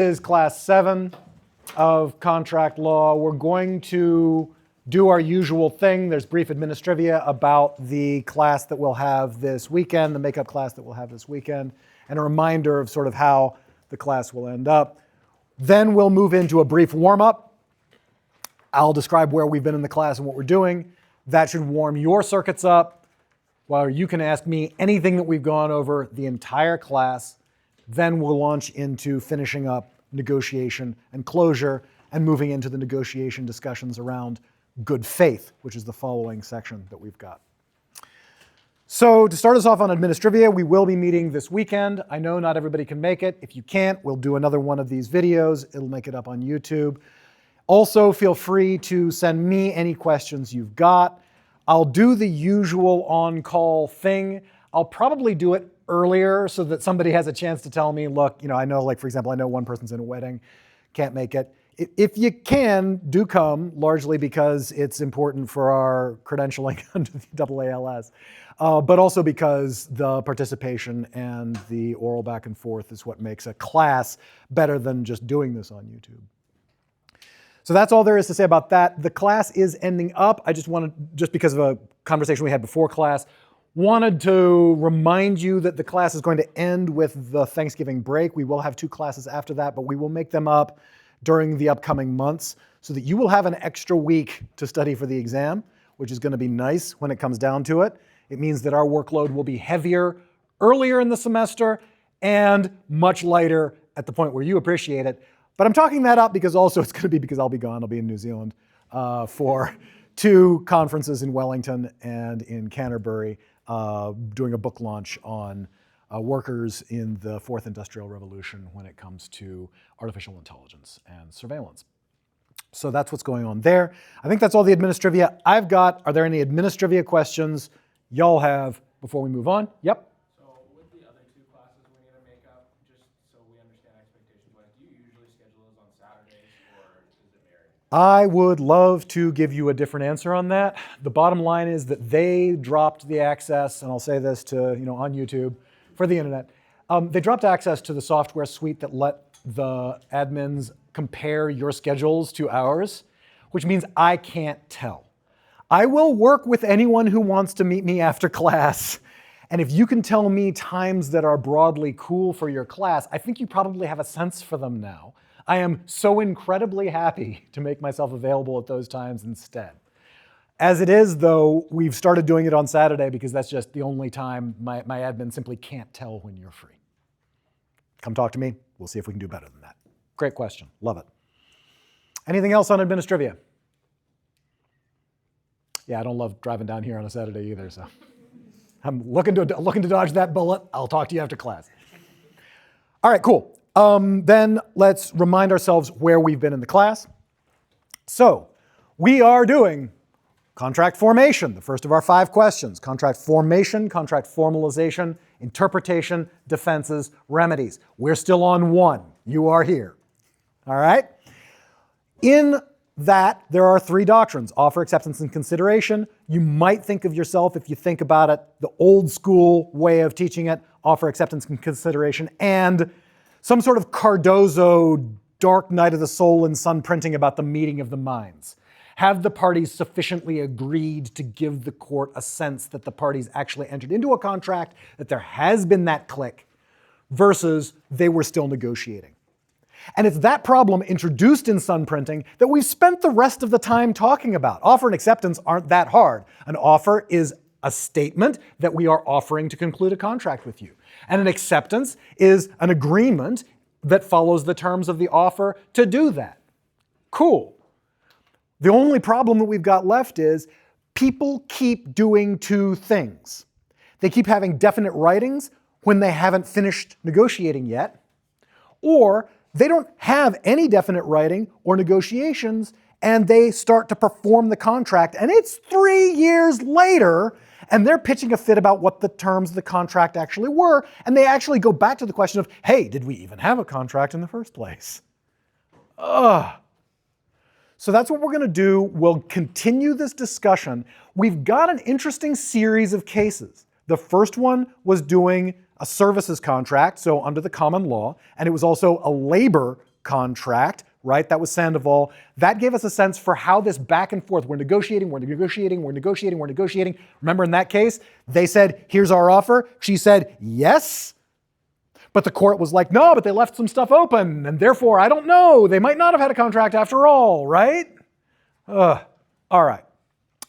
Is class 7 of contract law. We're going to do our usual thing. There's brief administrivia about the class that we'll have this weekend, the makeup class that we'll have this weekend, and a reminder of sort of how the class will end up. Then we'll move into a brief warm-up. I'll describe where we've been in the class and what we're doing. That should warm your circuits up, while you can ask me anything that we've gone over the entire class. Then we'll launch into finishing up negotiation and closure and moving into the negotiation discussions around good faith, which is the following section that we've got. So to start us off on administrivia, we will be meeting this weekend. I know not everybody can make it. If you can't, we'll do another one of these videos. It'll make it up on YouTube. Also, feel free to send me any questions you've got. I'll do the usual on-call thing. I'll probably do it earlier so that somebody has a chance to tell me, look, I know, like, for example, I know one person's in a wedding, can't make it. If you can, do come, largely because it's important for our credentialing under the AALS, but also because the participation and the oral back and forth is what makes a class better than just doing this on YouTube. So that's all there is to say about that. The class is ending up. I just because of a conversation we had before class, wanted to remind you that the class is going to end with the Thanksgiving break. We will have 2 classes after that, but we will make them up during the upcoming months so that you will have an extra week to study for the exam, which is going to be nice when it comes down to it. It means that our workload will be heavier earlier in the semester and much lighter at the point where you appreciate it. But I'm talking that up because also it's going to be because I'll be gone. I'll be in New Zealand for 2 conferences in Wellington and in Canterbury, doing a book launch on workers in the 4th Industrial Revolution when it comes to artificial intelligence and surveillance. So that's what's going on there. I think that's all the administrivia I've got. Are there any administrivia questions y'all have before we move on? Yep. So with the other 2 classes we need to make up, just so we understand expectations, do you usually schedule those on Saturdays or is it varied? I would love to give you a different answer on that. The bottom line is that they dropped the access, and I'll say this to, on YouTube, for the internet. They dropped access to the software suite that let the admins compare your schedules to ours, which means I can't tell. I will work with anyone who wants to meet me after class. And if you can tell me times that are broadly cool for your class, I think you probably have a sense for them now. I am so incredibly happy to make myself available at those times instead. As it is, though, we've started doing it on Saturday because that's just the only time my admin simply can't tell when you're free. Come talk to me. We'll see if we can do better than that. Great question. Love it. Anything else on administrivia? Yeah, I don't love driving down here on a Saturday either, so I'm looking to dodge that bullet. I'll talk to you after class. All right, cool. Then let's remind ourselves where we've been in the class. So we are doing contract formation, the first of our 5 questions. Contract formation, contract formalization, interpretation, defenses, remedies. We're still on 1. You are here. All right? In that, there are 3 doctrines: offer, acceptance, and consideration. You might think of yourself, if you think about it, the old school way of teaching it, offer, acceptance, and consideration, and some sort of Cardozo, dark night of the soul and sun printing about the meeting of the minds. Have the parties sufficiently agreed to give the court a sense that the parties actually entered into a contract, that there has been that click, versus they were still negotiating? And it's that problem introduced in sun printing that we've spent the rest of the time talking about. Offer and acceptance aren't that hard. An offer is a statement that we are offering to conclude a contract with you. And an acceptance is an agreement that follows the terms of the offer to do that. Cool. The only problem that we've got left is people keep doing 2 things. They keep having definite writings when they haven't finished negotiating yet, or they don't have any definite writing or negotiations and they start to perform the contract and it's 3 years later and they're pitching a fit about what the terms of the contract actually were, and they actually go back to the question of, hey, did we even have a contract in the first place? Ugh. So that's what we're going to do. We'll continue this discussion. We've got an interesting series of cases. The first one was doing a services contract, so under the common law, and it was also a labor contract, right? That was Sandoval. That gave us a sense for how this back and forth, we're negotiating. Remember in that case, they said, here's our offer. She said, yes. But the court was like, no, but they left some stuff open, and therefore, I don't know. They might not have had a contract after all, right? All right.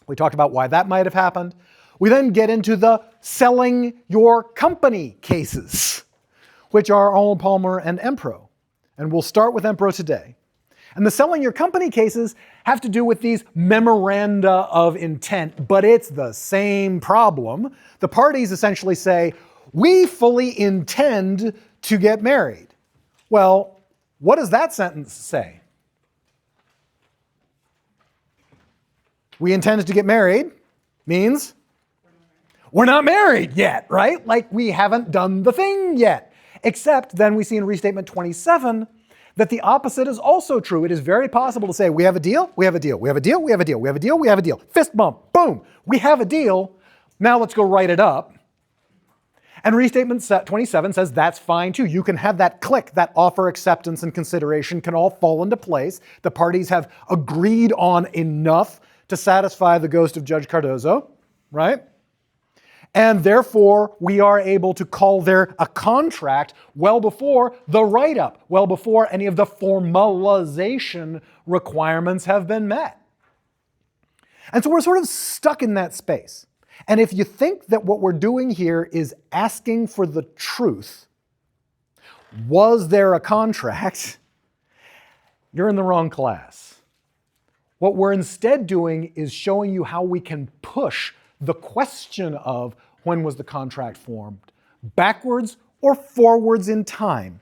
We talked about why that might have happened. We then get into the selling your company cases, which are Arnold Palmer and Empro. And we'll start with Empro today. And the selling your company cases have to do with these memoranda of intent, but it's the same problem. The parties essentially say, we fully intend to get married. Well, what does that sentence say? We intend to get married means we're not married yet, right? Like we haven't done the thing yet. Except then we see in Restatement 27 that the opposite is also true. It is very possible to say, we have a deal, we have a deal, we have a deal, we have a deal, we have a deal, we have a deal. Fist bump, boom, we have a deal. Now let's go write it up. And Restatement 27 says that's fine too. You can have that click, that offer, acceptance, and consideration can all fall into place. The parties have agreed on enough to satisfy the ghost of Judge Cardozo, right? And therefore, we are able to call there a contract well before the write-up, well before any of the formalization requirements have been met. And so we're sort of stuck in that space. And if you think that what we're doing here is asking for the truth, was there a contract? You're in the wrong class. What we're instead doing is showing you how we can push the question of when was the contract formed backwards or forwards in time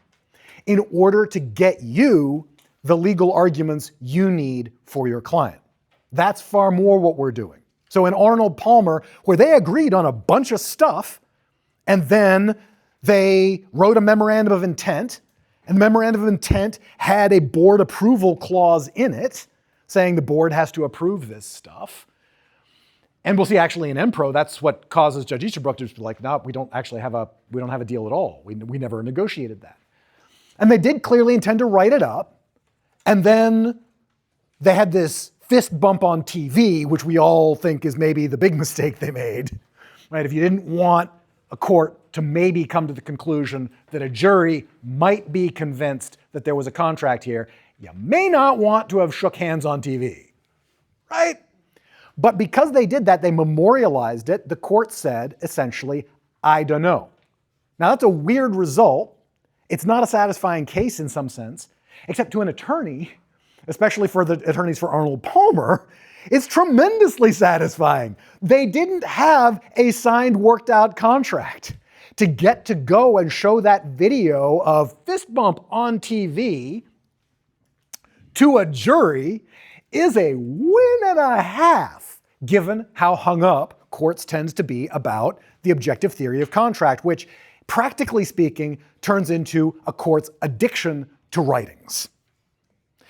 in order to get you the legal arguments you need for your client. That's far more what we're doing. So in Arnold Palmer, where they agreed on a bunch of stuff, and then they wrote a memorandum of intent, and the memorandum of intent had a board approval clause in it, saying the board has to approve this stuff. And we'll see actually in Empro, that's what causes Judge Easterbrook to be like, no, we don't have a deal at all. We never negotiated that. And they did clearly intend to write it up, and then they had this fist bump on TV, which we all think is maybe the big mistake they made, right? If you didn't want a court to maybe come to the conclusion that a jury might be convinced that there was a contract here, you may not want to have shook hands on TV, right? But because they did that, they memorialized it. The court said, essentially, I don't know. Now that's a weird result. It's not a satisfying case in some sense, except to an attorney, especially for the attorneys for Arnold Palmer, it's tremendously satisfying. They didn't have a signed, worked out contract. To get to go and show that video of fist bump on TV to a jury is a win and a half, given how hung up courts tend to be about the objective theory of contract, which, practically speaking, turns into a court's addiction to writings.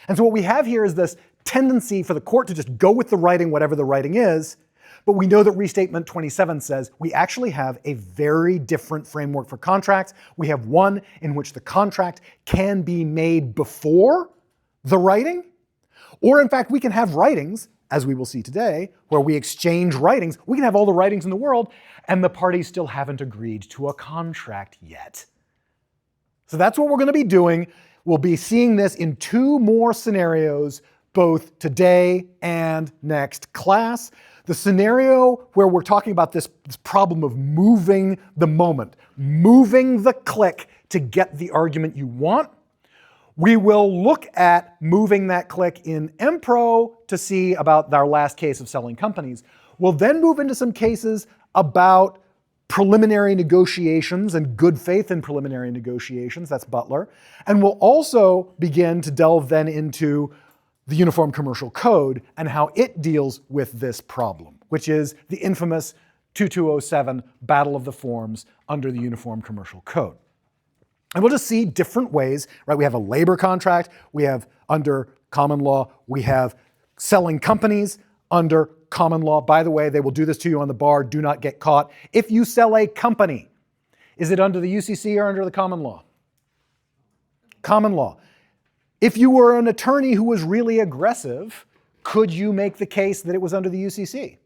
And so what we have here is this tendency for the court to just go with the writing, whatever the writing is, but we know that Restatement 27 says we actually have a very different framework for contracts. We have one in which the contract can be made before the writing, or in fact, we can have writings, as we will see today, where we exchange writings. We can have all the writings in the world, and the parties still haven't agreed to a contract yet. So that's what we're going to be doing. We'll be seeing this in two more scenarios, both today and next class. The scenario where we're talking about this problem of moving the moment, moving the click to get the argument you want. We will look at moving that click in Empro to see about our last case of selling companies. We'll then move into some cases about preliminary negotiations and good faith in preliminary negotiations, that's Butler. And we'll also begin to delve then into the Uniform Commercial Code and how it deals with this problem, which is the infamous 2207 Battle of the Forms under the Uniform Commercial Code. And we'll just see different ways, right? We have a labor contract, we have under common law, we have selling companies under common law. By the way, they will do this to you on the bar, do not get caught. If you sell a company, is it under the UCC or under the common law? Common law. If you were an attorney who was really aggressive, could you make the case that it was under the UCC?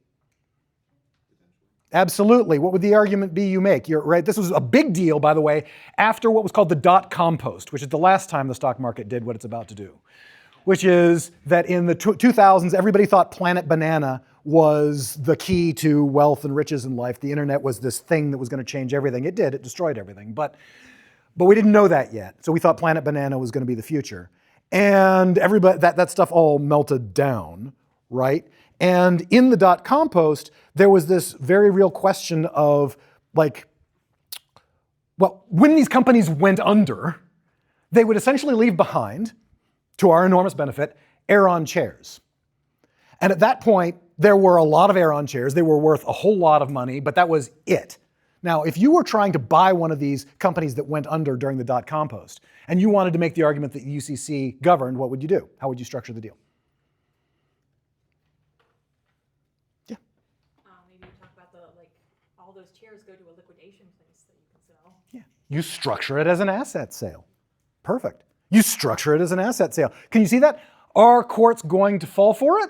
Absolutely. What would the argument be you make? You're right. This was a big deal, by the way, after what was called the dot-com post, which is the last time the stock market did what it's about to do, which is that in the 2000s, everybody thought Planet Banana was the key to wealth and riches in life. The internet was this thing that was going to change everything. It did. It destroyed everything. But we didn't know that yet. So we thought Planet Banana was going to be the future. And everybody, that stuff all melted down, right? And in the dot-com post, there was this very real question of, like, well, when these companies went under, they would essentially leave behind, to our enormous benefit, Aeron chairs. And at that point, there were a lot of Aeron chairs. They were worth a whole lot of money, but that was it. Now, if you were trying to buy one of these companies that went under during the dot-com post, and you wanted to make the argument that the UCC governed, what would you do? How would you structure the deal? Yeah. Maybe talk about all those chairs go to a liquidation place that you can sell. Yeah. You structure it as an asset sale. Perfect. You structure it as an asset sale. Can you see that? Are courts going to fall for it?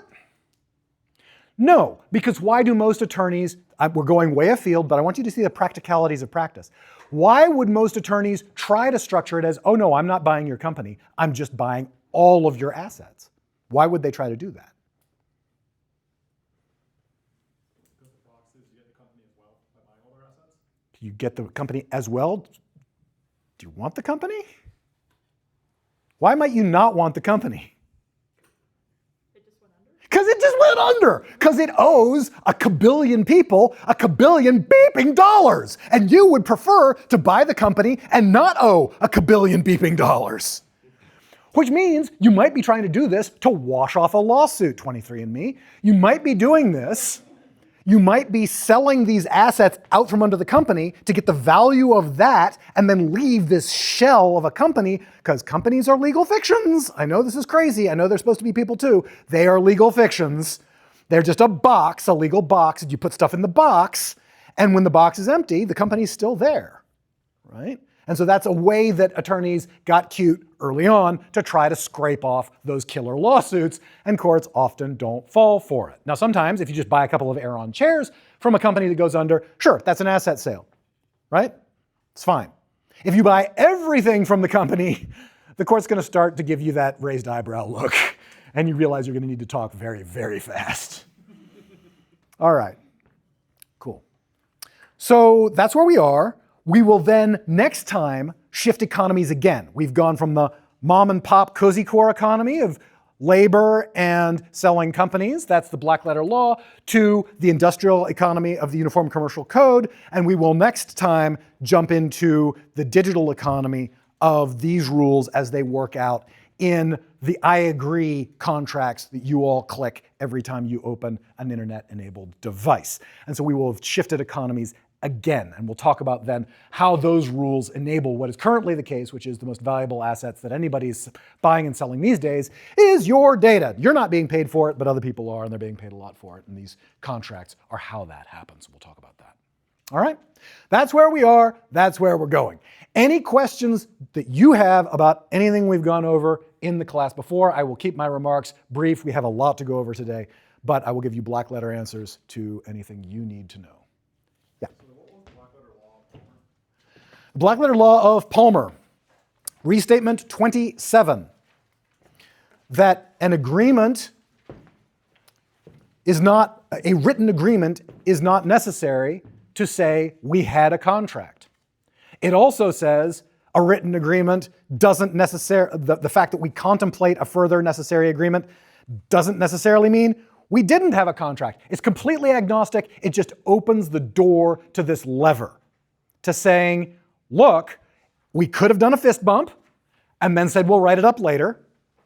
No, because why do most attorneys, we're going way afield, but I want you to see the practicalities of practice. Why would most attorneys try to structure it as, oh no, I'm not buying your company, I'm just buying all of your assets? Why would they try to do that? Because the proxy is you get the company as well by buying all their assets. You get the company as well? Do you want the company? Why might you not want the company? Because it just went under. Because it owes a kabillion people a kabillion beeping dollars. And you would prefer to buy the company and not owe a kabillion beeping dollars. Which means you might be trying to do this to wash off a lawsuit, 23andMe. You might be doing this. You might be selling these assets out from under the company to get the value of that and then leave this shell of a company, because companies are legal fictions. I know this is crazy. I know they're supposed to be people too. They are legal fictions. They're just a box, a legal box, and you put stuff in the box, and when the box is empty, the company's still there, right? And so that's a way that attorneys got cute early on to try to scrape off those killer lawsuits, and courts often don't fall for it. Now, sometimes if you just buy a couple of Aeron chairs from a company that goes under, sure, that's an asset sale, right? It's fine. If you buy everything from the company, the court's going to start to give you that raised eyebrow look, and you realize you're going to need to talk very, very fast. All right, cool. So that's where we are. We will then, next time, shift economies again. We've gone from the mom and pop cozy core economy of labor and selling companies, that's the black letter law, to the industrial economy of the Uniform Commercial Code, and we will next time jump into the digital economy of these rules as they work out in the I agree contracts that you all click every time you open an internet-enabled device. And so we will have shifted economies again, and we'll talk about then how those rules enable what is currently the case, which is the most valuable assets that anybody's buying and selling these days, is your data. You're not being paid for it, but other people are, and they're being paid a lot for it, and these contracts are how that happens. We'll talk about that. All right? That's where we are. That's where we're going. Any questions that you have about anything we've gone over in the class before, I will keep my remarks brief. We have a lot to go over today, but I will give you black letter answers to anything you need to know. Black letter law of Palmer, restatement 27, that an agreement is not, a written agreement is not necessary to say we had a contract. It also says a written agreement doesn't necessarily, the fact that we contemplate a further necessary agreement doesn't necessarily mean we didn't have a contract. It's completely agnostic. It just opens the door to this lever, to saying, look, we could have done a fist bump and then said we'll write it up later.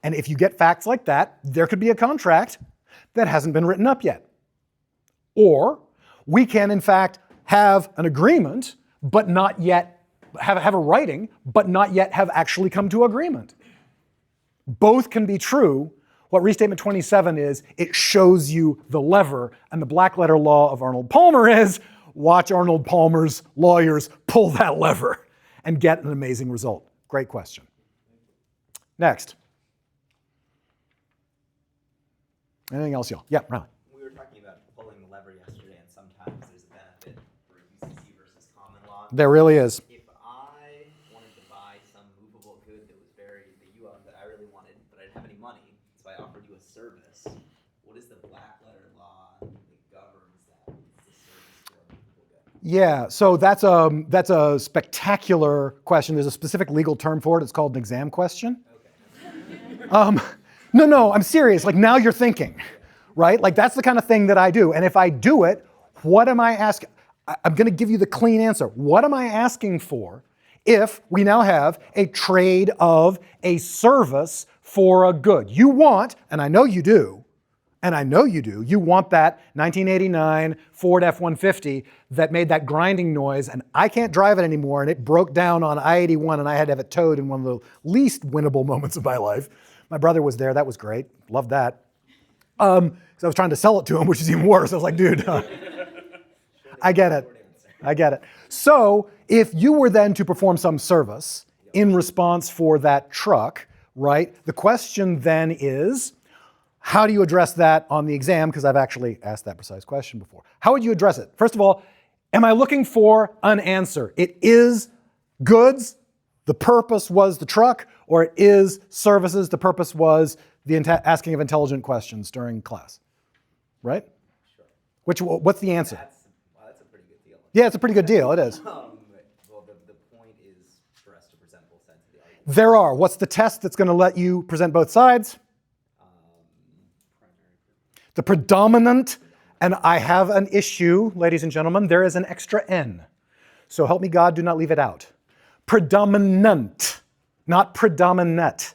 And if you get facts like that, there could be a contract that hasn't been written up yet. Or we can, in fact, have an agreement, but not yet have a writing, but not yet have actually come to agreement. Both can be true. What restatement 27 is, it shows you the lever, and the black letter law of Arnold Palmer is, watch Arnold Palmer's lawyers pull that lever and get an amazing result. Great question. Next. Anything else, y'all? Yeah, Riley. We were talking about pulling the lever yesterday, and sometimes there's a benefit for UCC versus common law. There really is. If I wanted to buy some movable good that you owned that I really wanted, but I didn't have any money, so I offered you a service, what is the black letter law that governs that? It's the service for a movable good. Yeah, so that's a spectacular question. There's a specific legal term for it. It's called an exam question. No, I'm serious. Like, now you're thinking, right? Like, that's the kind of thing that I do. And if I do it, what am I asking? I'm going to give you the clean answer. What am I asking for if we now have a trade of a service for a good? You want, and I know you do, you want that 1989 Ford F-150 that made that grinding noise, and I can't drive it anymore, and it broke down on I-81, and I had to have it towed in one of the least winnable moments of my life. My brother was there. That was great. Loved that. So I was trying to sell it to him, which is even worse. I was like, dude, I get it. So if you were then to perform some service in response for that truck, right, the question then is, how do you address that on the exam? Because I've actually asked that precise question before. How would you address it? First of all, am I looking for an answer? It is goods. The purpose was the truck, or it is services. The purpose was the asking of intelligent questions during class, right? Sure. What's the answer? That's a pretty good deal. Yeah, it's a pretty good deal. It is. Well, the point is for us to present both sides of the argument. There are. What's the test that's going to let you present both sides? The predominant, and I have an issue, ladies and gentlemen, there is an extra N. So help me God, do not leave it out. Predominant, not predominate.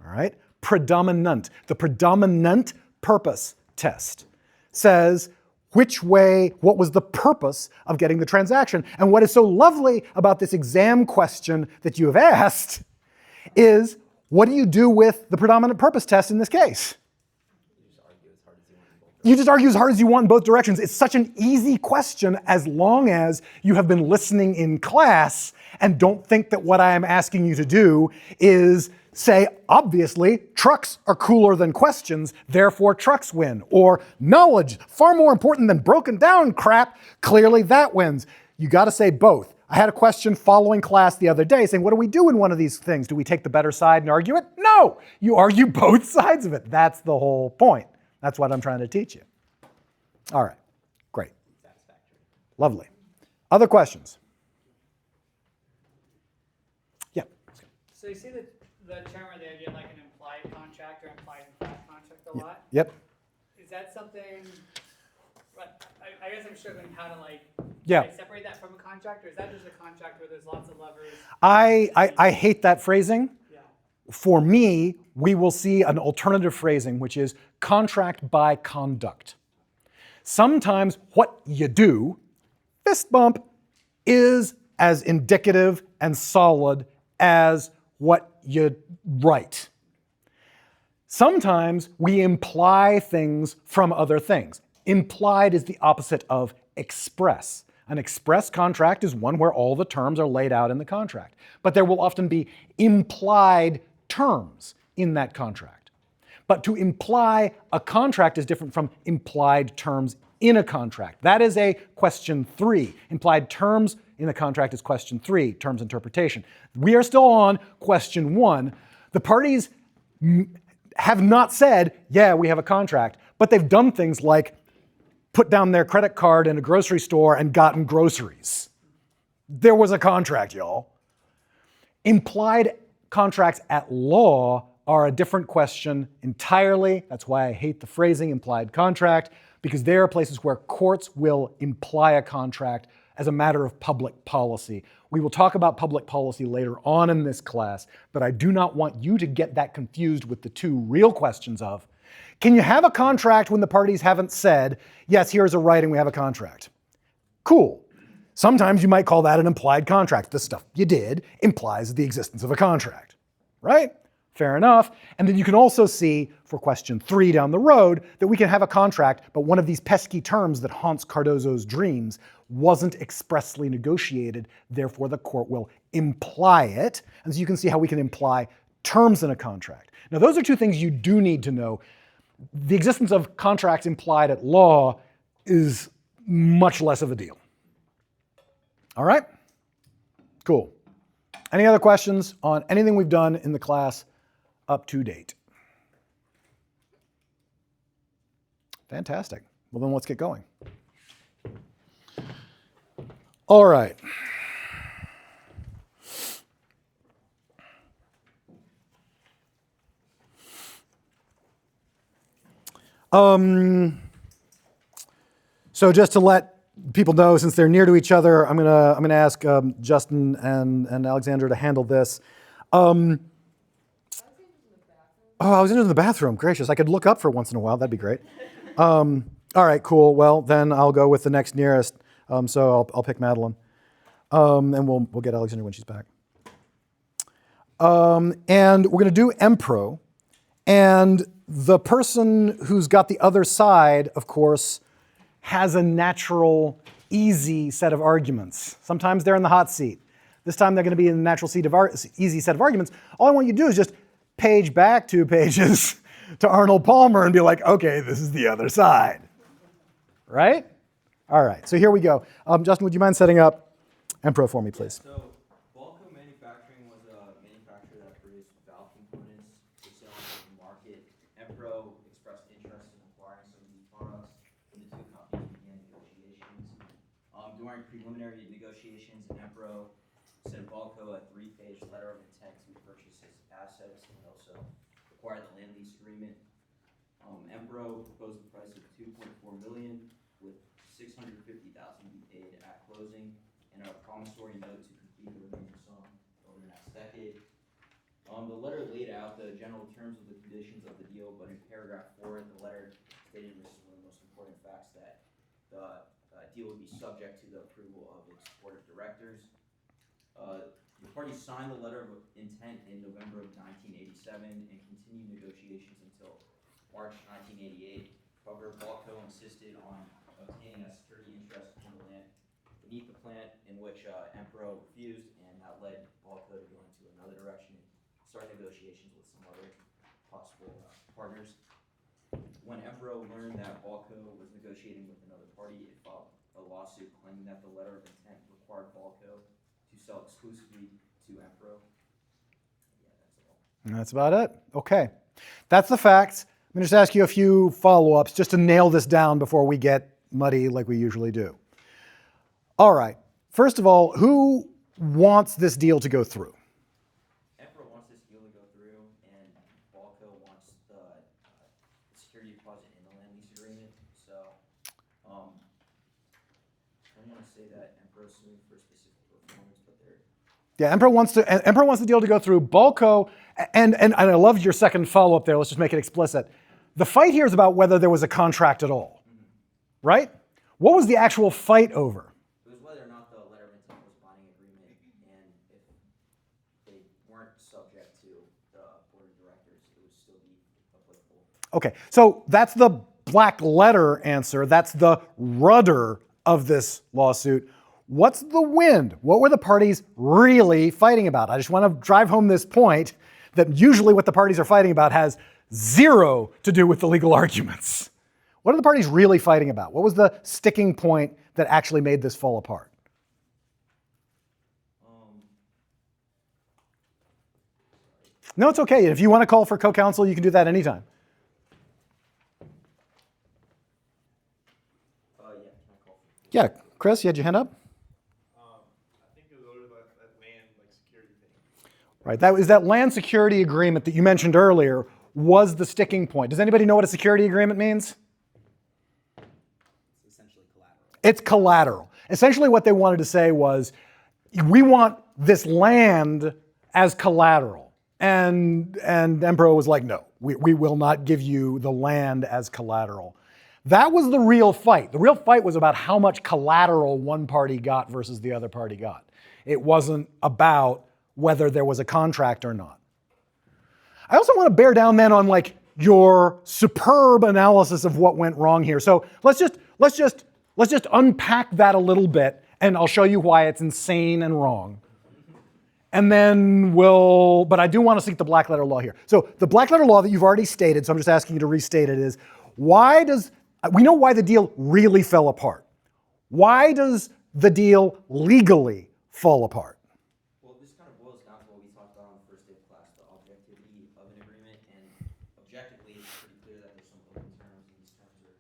All right? Predominant. The predominant purpose test says what was the purpose of getting the transaction? And what is so lovely about this exam question that you have asked is, what do you do with the predominant purpose test in this case? You just argue as hard as you want in both directions. It's such an easy question as long as you have been listening in class and don't think that what I am asking you to do is say, obviously, trucks are cooler than questions, therefore trucks win. Or knowledge, far more important than broken down crap, clearly that wins. You got to say both. I had a question following class the other day saying, what do we do in one of these things? Do we take the better side and argue it? No, you argue both sides of it. That's the whole point. That's what I'm trying to teach you. All right, great. Lovely. Other questions? Yeah. So you see the term or the idea like an implied contract or implied contract a lot? Yep. Is that something, I guess I'm struggling how to like separate that from a contract, or is that just a contract where there's lots of levers? I hate that phrasing. Yeah. For me, we will see an alternative phrasing, which is contract by conduct. Sometimes what you do, fist bump, is as indicative and solid as what you write. Sometimes we imply things from other things. Implied is the opposite of express. An express contract is one where all the terms are laid out in the contract. But there will often be implied terms in that contract. But to imply a contract is different from implied terms in a contract. That is a question 3. Implied terms in a contract is question 3, terms interpretation. We are still on question 1. The parties have not said, yeah, we have a contract, but they've done things like put down their credit card in a grocery store and gotten groceries. There was a contract, y'all. Implied contracts at law are a different question entirely. That's why I hate the phrasing implied contract, because there are places where courts will imply a contract as a matter of public policy. We will talk about public policy later on in this class, but I do not want you to get that confused with the two real questions of, can you have a contract when the parties haven't said, yes, here's a writing, we have a contract? Cool. Sometimes you might call that an implied contract. The stuff you did implies the existence of a contract, right? Fair enough. And then you can also see for question 3 down the road that we can have a contract, but one of these pesky terms that haunts Cardozo's dreams wasn't expressly negotiated, therefore the court will imply it. And so you can see how we can imply terms in a contract. Now those are two things you do need to know. the existence of contracts implied at law is much less of a deal. All right? Cool. Any other questions on anything we've done in the class up to date? Fantastic. Well, then let's get going. All right. So just to let people know, since they're near to each other, I'm gonna ask Justin and Alexander to handle this. Oh, I was in the bathroom. Gracious, I could look up for once in a while. That'd be great. All right, cool. Well, then I'll go with the next nearest. So I'll pick Madeline, and we'll get Alexander when she's back. And we're gonna do Empro, and the person who's got the other side, of course, has a natural, easy set of arguments. Sometimes they're in the hot seat. This time they're going to be in the natural seat of easy set of arguments. All I want you to do is just page back 2 pages to Arnold Palmer and be like, okay, this is the other side. Right? All right, so here we go. Justin, would you mind setting up Empro for me, please? So, Balco Manufacturing was a manufacturer that produced valve components to sell on the market. Empro expressed interest in acquiring some of these products, and the two companies began negotiations. During preliminary negotiations, Empro sent Balco a 3-page letter of intent to purchase his assets and also acquire the land lease agreement. Empro proposed the price of $2.4 million, with $650,000 to be paid at closing, and a promissory note to complete the remaining sum over the next decade. The letter laid out the general terms of the conditions of the deal, but in paragraph 4, the letter stated, this is one of the most important facts, that the deal would be subject to the approval of its board of directors. The parties signed the letter of intent in November of 1987 and continued negotiations until March 1988. However, Balco insisted on obtaining a security interest in the land beneath the plant, in which Empro refused, and that led Balco to go into another direction and start negotiations with some other possible partners. When Empro learned that Balco was negotiating with another party, it filed a lawsuit claiming that the letter of intent required Balco to sell exclusively to Empro. Yeah, that's all. And that's about it. Okay. That's the facts. I'm going to just ask you a few follow-ups just to nail this down before we get muddy like we usually do. All right. First of all, who wants this deal to go through? Empro wants this deal to go through, and Balco wants the security deposit in the land lease agreement. So, I don't want to say that Empro's suing for specific performance, but they're... Yeah, Empro wants the deal to go through. Balco, and I loved your second follow-up there. Let's just make it explicit. The fight here is about whether there was a contract at all, right? What was the actual fight over? It was whether or not the letter of intent was a binding agreement, and if they weren't subject to the board of directors, it would still be applicable. Okay, so that's the black letter answer. That's the rudder of this lawsuit. What's the wind? What were the parties really fighting about? I just want to drive home this point that usually what the parties are fighting about has zero to do with the legal arguments. What are the parties really fighting about? What was the sticking point that actually made this fall apart? No, it's okay. If you want to call for co-counsel, you can do that anytime. Yeah, Chris, you had your hand up? I think it was over that land, security thing. Right, that land security agreement that you mentioned earlier was the sticking point. Does anybody know what a security agreement means? It's essentially collateral. It's collateral. Essentially what they wanted to say was, we want this land as collateral. And Empro was like, no, we will not give you the land as collateral. That was the real fight. The real fight was about how much collateral one party got versus the other party got. It wasn't about whether there was a contract or not. I also want to bear down then on your superb analysis of what went wrong here. So let's just unpack that a little bit, and I'll show you why it's insane and wrong. And then but I do want to seek the black letter law here. So the black letter law that you've already stated, so I'm just asking you to restate it, is we know why the deal really fell apart. Why does the deal legally fall apart? Well, this kind of boils down to what we talked about on the first day of class, the objectivity of an agreement, and objectively, it's pretty clear that there's some open terms, and these terms are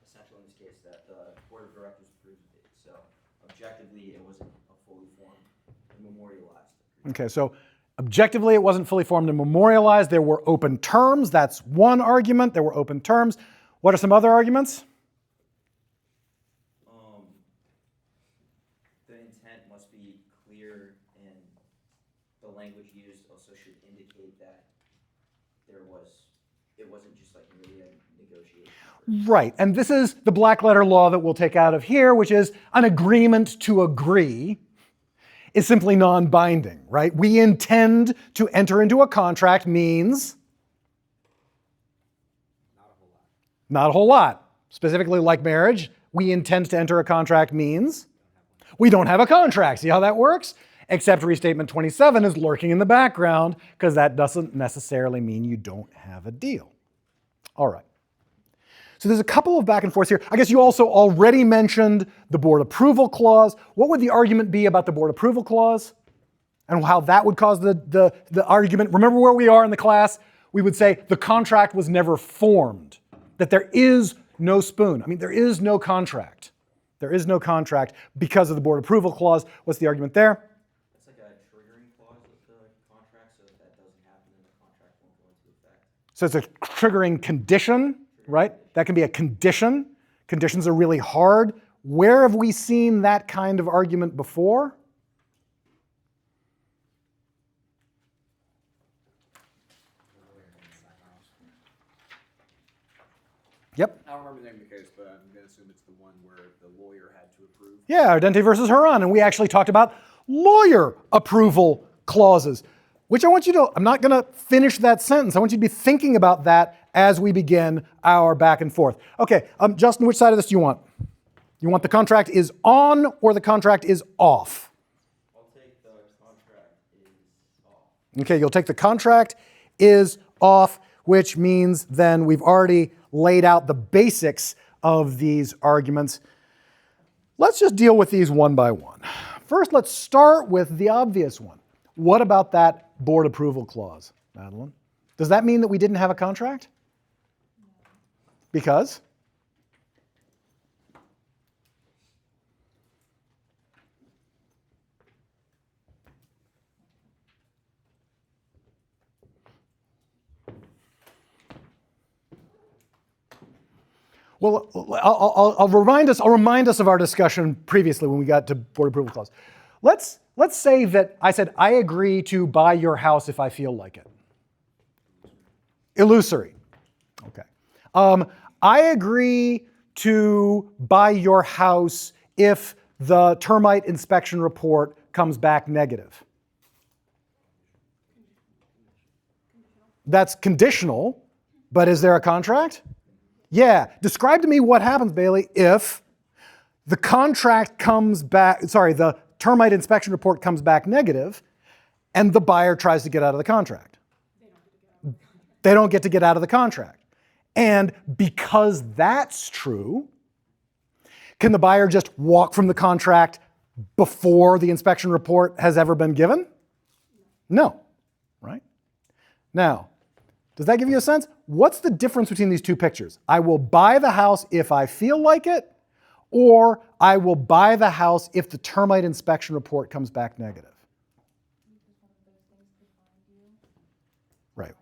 essential in this case that the board of directors approved it. So objectively, it wasn't a fully formed and memorialized. Okay, so objectively, it wasn't fully formed and memorialized. There were open terms. That's one argument. There were open terms. What are some other arguments? The intent must be clear, and the language used also should indicate that it wasn't just like merely a negotiation. Right, and this is the black letter law that we'll take out of here, which is an agreement to agree is simply non-binding, right? We intend to enter into a contract means not a whole lot. Specifically like marriage, we intend to enter a contract means we don't have a contract. See how that works? Except restatement 27 is lurking in the background because that doesn't necessarily mean you don't have a deal. All right. So there's a couple of back and forths here. I guess you also already mentioned the board approval clause. What would the argument be about the board approval clause and how that would cause the argument? Remember where we are in the class? We would say the contract was never formed, that there is no spoon. I mean, there is no contract. There is no contract because of the board approval clause. What's the argument there? It's like a triggering clause of the contract, so if that doesn't happen, then the contract won't go into effect. So it's a triggering condition, right? That can be a condition. Conditions are really hard. Where have we seen that kind of argument before? Yep. I don't remember the name of the case, but I'm going to assume it's the one where the lawyer had to approve. Yeah, Ardente versus Huron, and we actually talked about lawyer approval clauses, which I'm not going to finish that sentence. I want you to be thinking about that as we begin our back and forth. Okay, Justin, which side of this do you want? You want the contract is on or the contract is off? I'll take the contract is off. Okay, you'll take the contract is off, which means then we've already laid out the basics of these arguments. Let's just deal with these one by one. First, let's start with the obvious one. What about that board approval clause, Madeline? Does that mean that we didn't have a contract? Because? Well, I'll remind us of our discussion previously when we got to board approval clause. Let's say that I said, I agree to buy your house if I feel like it. Illusory. Okay. I agree to buy your house if the termite inspection report comes back negative. That's conditional, but is there a contract? Yeah. Describe to me what happens, Bailey, if the contract comes back, the termite inspection report comes back negative and the buyer tries to get out of the contract. They don't get to get out of the contract. And because that's true, can the buyer just walk from the contract before the inspection report has ever been given? No, right? Now, does that give you a sense? What's the difference between these two pictures? I will buy the house if I feel like it, or I will buy the house if the termite inspection report comes back negative. Right.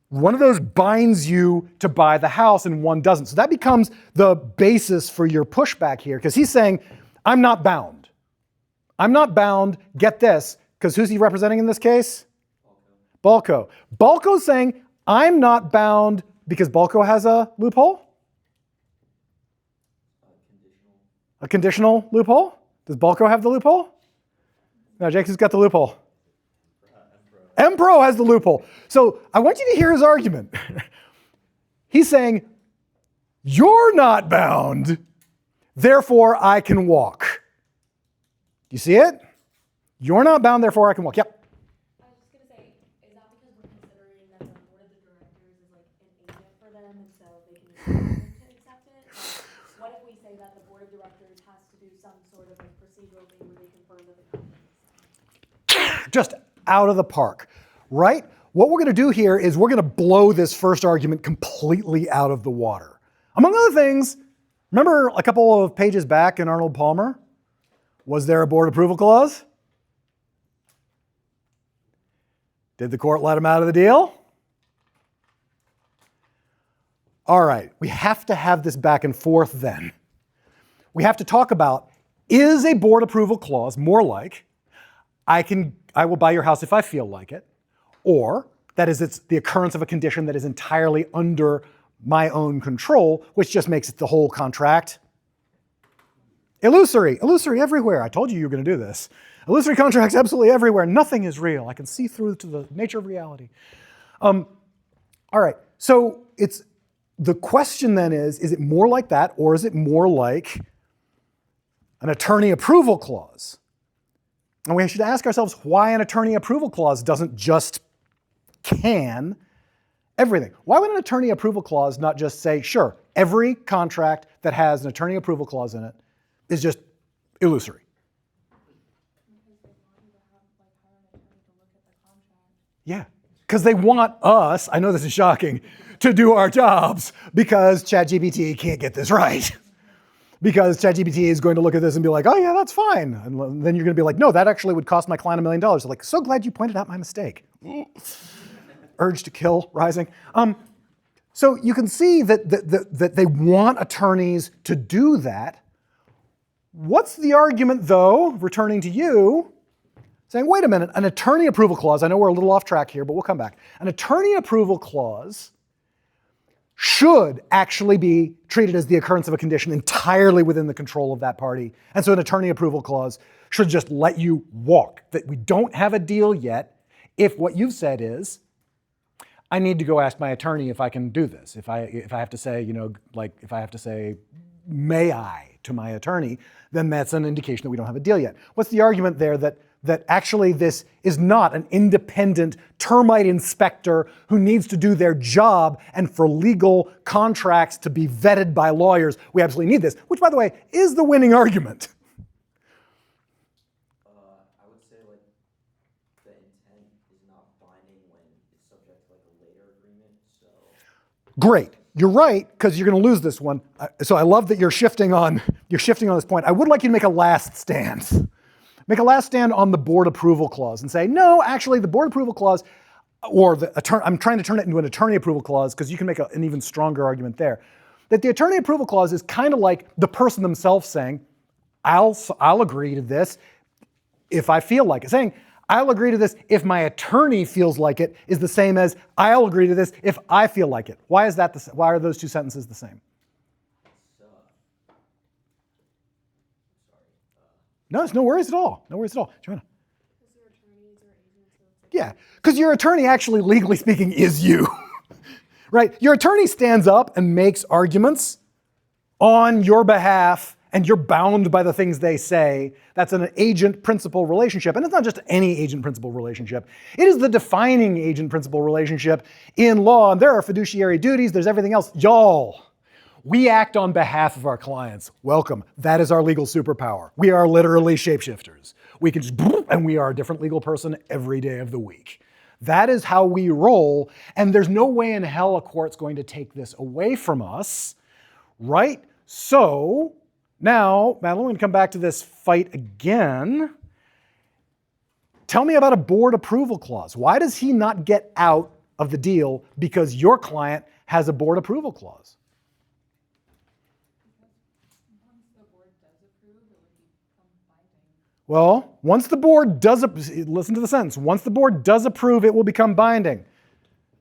One of those binds you to buy the house and one doesn't. So that becomes the basis for your pushback here, because he's saying, I'm not bound. I'm not bound, get this, because who's he representing in this case? Balco. Balco's saying, I'm not bound because Balco has a loophole? A conditional loophole? Does Balco have the loophole? No, Jacob's got the loophole. Empro has the loophole. So I want you to hear his argument. He's saying, you're not bound, therefore I can walk. Do you see it? You're not bound, therefore I can walk. Yep. them, and so they can use them to accept it. But what if we say that the board of directors has to do some sort of like procedural thing where they confirm that the company is Just out of the park, right? What we're going to do here is we're going to blow this first argument completely out of the water. Among other things, remember a couple of pages back in Arnold Palmer? Was there a board approval clause? Did the court let him out of the deal? All right, we have to have this back and forth then. We have to talk about, is a board approval clause more like, I will buy your house if I feel like it, or that is, it's the occurrence of a condition that is entirely under my own control, which just makes it the whole contract illusory. Illusory everywhere. I told you were going to do this. Illusory contracts absolutely everywhere. Nothing is real. I can see through to the nature of reality. All right, so the question then is it more like that, or is it more like an attorney approval clause? And we should ask ourselves why an attorney approval clause doesn't just can everything. Why would an attorney approval clause not just say, sure, every contract that has an attorney approval clause in it is just illusory? Yeah, because they want us, I know this is shocking, to do our jobs because ChatGPT can't get this right. Because ChatGPT is going to look at this and be like, oh yeah, that's fine. And then you're going to be like, no, that actually would cost my client $1 million. They're like, so glad you pointed out my mistake. Urge to kill rising. So you can see that they want attorneys to do that. What's the argument though, returning to you, saying, wait a minute, an attorney approval clause, I know we're a little off track here, but we'll come back. An attorney approval clause should actually be treated as the occurrence of a condition entirely within the control of that party. And so an attorney approval clause should just let you walk, that we don't have a deal yet if what you've said is, I need to go ask my attorney if I can do this. If I have to say, if I have to say, may I to my attorney, then that's an indication that we don't have a deal yet. What's the argument there that actually this is not an independent termite inspector who needs to do their job, and for legal contracts to be vetted by lawyers, we absolutely need this, which by the way, is the winning argument. I would say like the intent is not binding when it's subject to like a later agreement, so. Great. You're right, because you're going to lose this one. So I love that you're shifting on this point. I would like you to make a last stand. Make a last stand on the board approval clause and say, no, actually the board approval clause, or I'm trying to turn it into an attorney approval clause because you can make an even stronger argument there. That the attorney approval clause is kind of like the person themselves saying, I'll agree to this if I feel like it. Saying, I'll agree to this if my attorney feels like it is the same as I'll agree to this if I feel like it. Why is that why are those two sentences the same? No, it's no worries at all. No worries at all. Joanna. Because your attorneys or agents or Yeah, because your attorney actually, legally speaking, is you, right? Your attorney stands up and makes arguments on your behalf, and you're bound by the things they say. That's an agent-principal relationship, and it's not just any agent-principal relationship. It is the defining agent-principal relationship in law, and there are fiduciary duties, there's everything else. Y'all, we act on behalf of our clients. Welcome. That is our legal superpower. We are literally shapeshifters. We can just, and we are a different legal person every day of the week. That is how we roll, and there's no way in hell a court's going to take this away from us, right? So, now, Madeline, we're going to come back to this fight again. Tell me about a board approval clause. Why does he not get out of the deal because your client has a board approval clause? Well, once the board does, listen to the sentence, once the board does approve, it will become binding.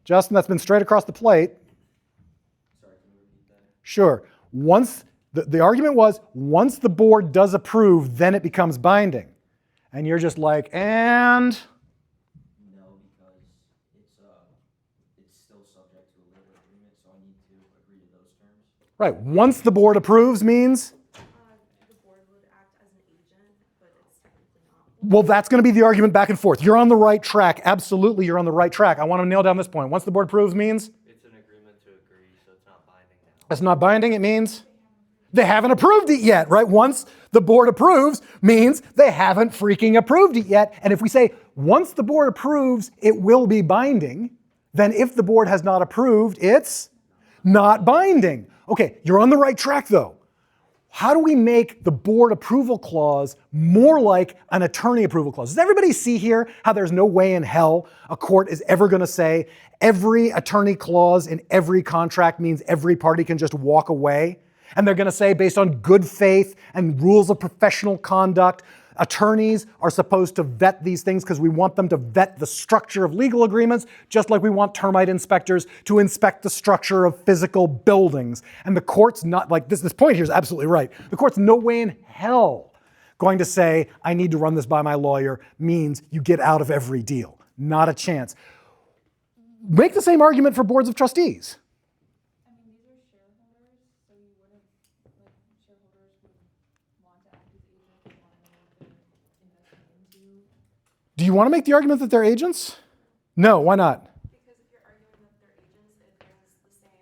Justin, that's been straight across the plate. Sorry, can you repeat that? Sure. The argument was, once the board does approve, then it becomes binding. And you're just like, and? No, because it's still subject to a later agreement, so I need to agree to those terms. Right, once the board approves means? the board would act as an agent, but it's technically not. Well, that's going to be the argument back and forth. You're on the right track. Absolutely, you're on the right track. I want to nail down this point. Once the board approves means? It's an agreement to agree, so That's not binding, it means they haven't approved it yet, right? Once the board approves means they haven't freaking approved it yet. And if we say once the board approves, it will be binding, then if the board has not approved, it's not binding. Okay, you're on the right track though. How do we make the board approval clause more like an attorney approval clause? Does everybody see here how there's no way in hell a court is ever going to say every attorney clause in every contract means every party can just walk away? And they're going to say, based on good faith and rules of professional conduct, attorneys are supposed to vet these things because we want them to vet the structure of legal agreements, just like we want termite inspectors to inspect the structure of physical buildings. And the court's not, like this point here is absolutely right. The court's no way in hell going to say, I need to run this by my lawyer means you get out of every deal. Not a chance. Make the same argument for boards of trustees. I mean, these are shareholders, so you wouldn't, like, shareholders would want to act as agents, want to know what they're investing into. Do you want to make the argument that they're agents? No, why not? Because if you're arguing that they're agents, it brings the same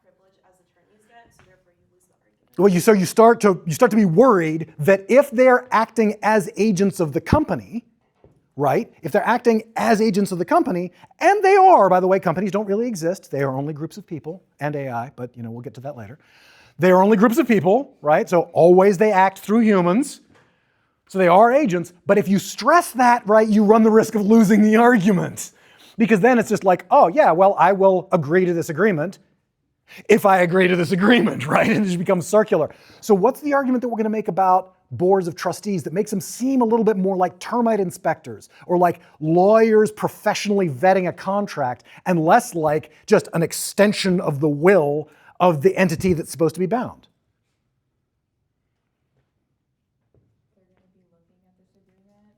privilege as attorneys get, so therefore you lose the argument. Well, so you start to be worried that if they're acting as agents of the company, right? If they're acting as agents of the company, and they are, by the way, companies don't really exist. They are only groups of people and AI, but we'll get to that later. They are only groups of people, right? So always they act through humans. So they are agents, but if you stress that, right, you run the risk of losing the argument. Because then it's just like, oh yeah, well, I will agree to this agreement if I agree to this agreement, right? And it just becomes circular. So what's the argument that we're going to make about boards of trustees that makes them seem a little bit more like termite inspectors or like lawyers professionally vetting a contract and less like just an extension of the will of the entity that's supposed to be bound?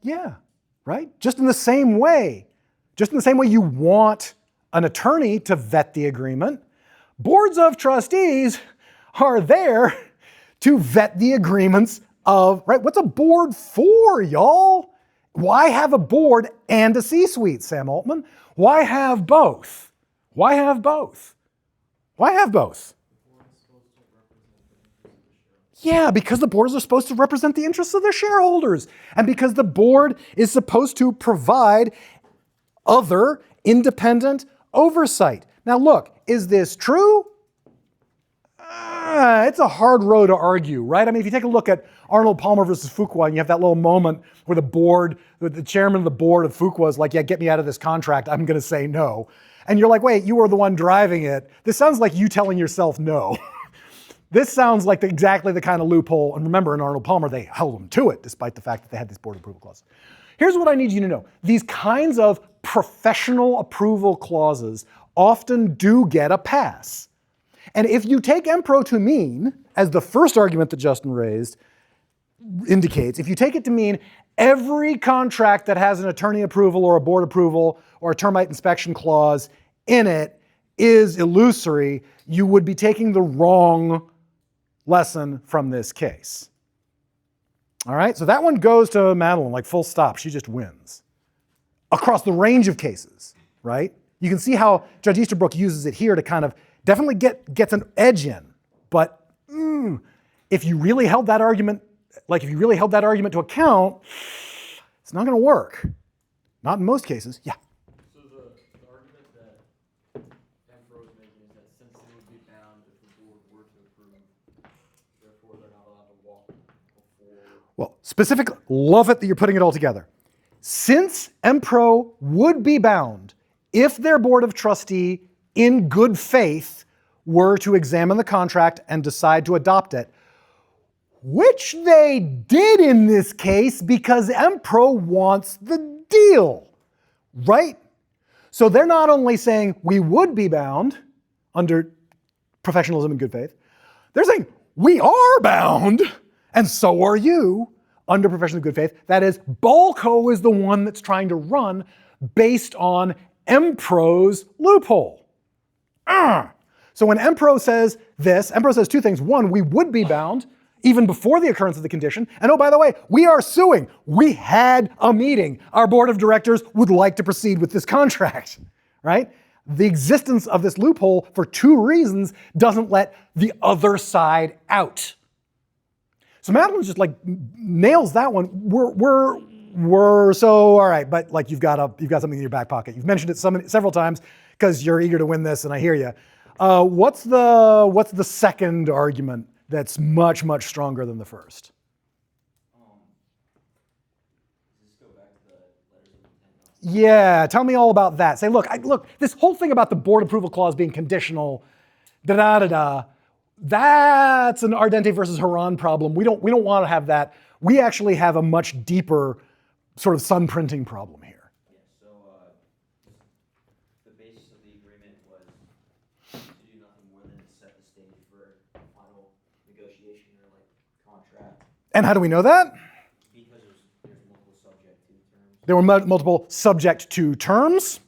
Yeah, right? Just in the same way you want an attorney to vet the agreement, boards of trustees are there to vet the agreements of, right? What's a board for, y'all? Why have a board and a C-suite, Sam Altman? Why have both? Why have both? Why have both? Yeah, because the boards are supposed to represent the interests of their shareholders. And because the board is supposed to provide other independent oversight. Now look, is this true? It's a hard row to argue, right? I mean, if you take a look at Arnold Palmer versus Fuqua, and you have that little moment where the chairman of the board of Fuqua is like, yeah, get me out of this contract, I'm going to say no. And you're like, wait, you were the one driving it. This sounds like you telling yourself no. This sounds like exactly the kind of loophole, and remember in Arnold Palmer, they held them to it, despite the fact that they had this board approval clause. Here's what I need you to know. These kinds of professional approval clauses often do get a pass. And if you take empro to mean, as the first argument that Justin raised indicates, if you take it to mean every contract that has an attorney approval or a board approval or a termite inspection clause in it is illusory, you would be taking the wrong lesson from this case. All right, so that one goes to Madeline, like full stop. She just wins. Across the range of cases, right? You can see how Judge Easterbrook uses it here to kind of definitely gets an edge in. But if you really held that argument, to account, it's not going to work. Not in most cases. Yeah. So the argument that Empro is making is that since they would be bound if the board were to approve, therefore they're not allowed to walk before. Well, specifically, love it that you're putting it all together. Since Empro would be bound if their board of trustee in good faith were to examine the contract and decide to adopt it, which they did in this case because Empro wants the deal, right? So they're not only saying we would be bound under professionalism and good faith, they're saying we are bound and so are you under professional good faith. That is, Balco is the one that's trying to run based on Empro's loophole. So when Empro says this, Empro says two things. One, we would be bound even before the occurrence of the condition. And oh, by the way, we are suing. We had a meeting. Our board of directors would like to proceed with this contract, right? the existence of this loophole for two reasons doesn't let the other side out. So Madeline just like nails that one. We're so all right, but like you've got something in your back pocket. You've mentioned it several times because you're eager to win this, and I hear you. What's the second argument that's much stronger than the first? Does this go back to the letters of intent? Yeah, tell me all about that. Say, look, this whole thing about the board approval clause being conditional, that's an Ardente versus Haran problem. We don't want to have that. We actually have a much deeper sort of sun printing problem here. Yeah, so the basis of the agreement was to do nothing more than to set the stage for a final negotiation or like contract, And how do we know that? because there's multiple subject to terms. There were multiple subject to terms,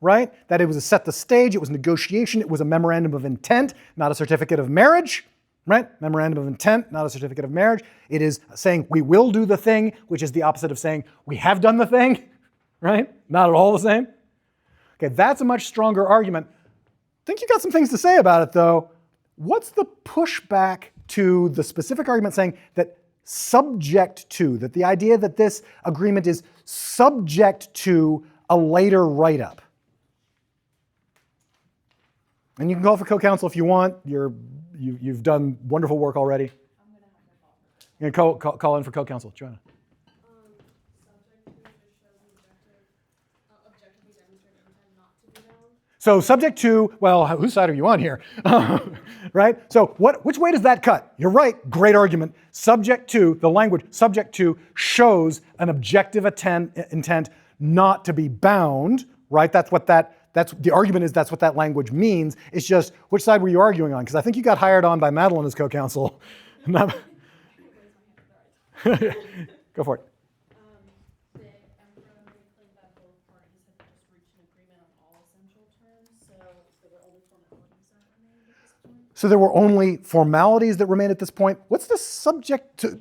right? That it was a set the stage, it was negotiation, it was a memorandum of intent, not a certificate of marriage, right? Memorandum of intent, not a certificate of marriage. It is saying we will do the thing, which is the opposite of saying we have done the thing, right? Not at all the same. Okay, that's a much stronger argument. I think you got some things to say about it though. What's the pushback to the specific argument saying that subject to, that the idea that this agreement is subject to a later write-up? And you can call for co-counsel if you want. You've done wonderful work already. I'm gonna have to call for it. You're gonna call in for co-counsel, Joanna. Subject to just shows objectively demonstrated intent not to be bound. So subject to, well, whose side are you on here? Right? So which way does that cut? You're right, great argument. Subject to, the language subject to shows an objective intent not to be bound, right? That's the argument is that's what that language means. It's just, which side were you arguing on? Because I think you got hired on by Madeline as co-counsel. Go for it. The emperor made claim that both parties had just reached an agreement on all essential terms, so there were only formalities that remained at this point. So there were only formalities that remain at this point. What's the subject to,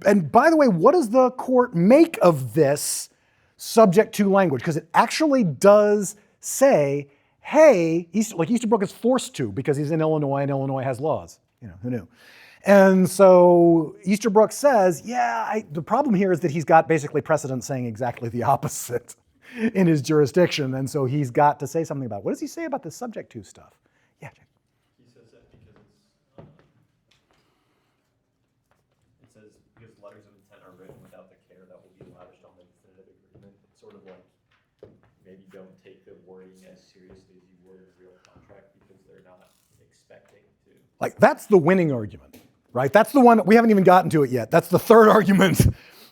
and by the way, what does the court make of this subject to language? Because it actually does say, hey, Easterbrook is forced to because he's in Illinois and Illinois has laws. You know, who knew? And so Easterbrook says, yeah, the problem here is that he's got basically precedent saying exactly the opposite in his jurisdiction. And so he's got to say something about it. What does he say about the subject to stuff? Yeah, Jake. He says that because it says because letters of intent are written without the care that will be lavished on the definitive agreement. It's sort of like maybe don't take the wording as seriously as you would in a real contract because they're not expecting to. Like that's the winning argument, right? That's the one, we haven't even gotten to it yet. That's the third argument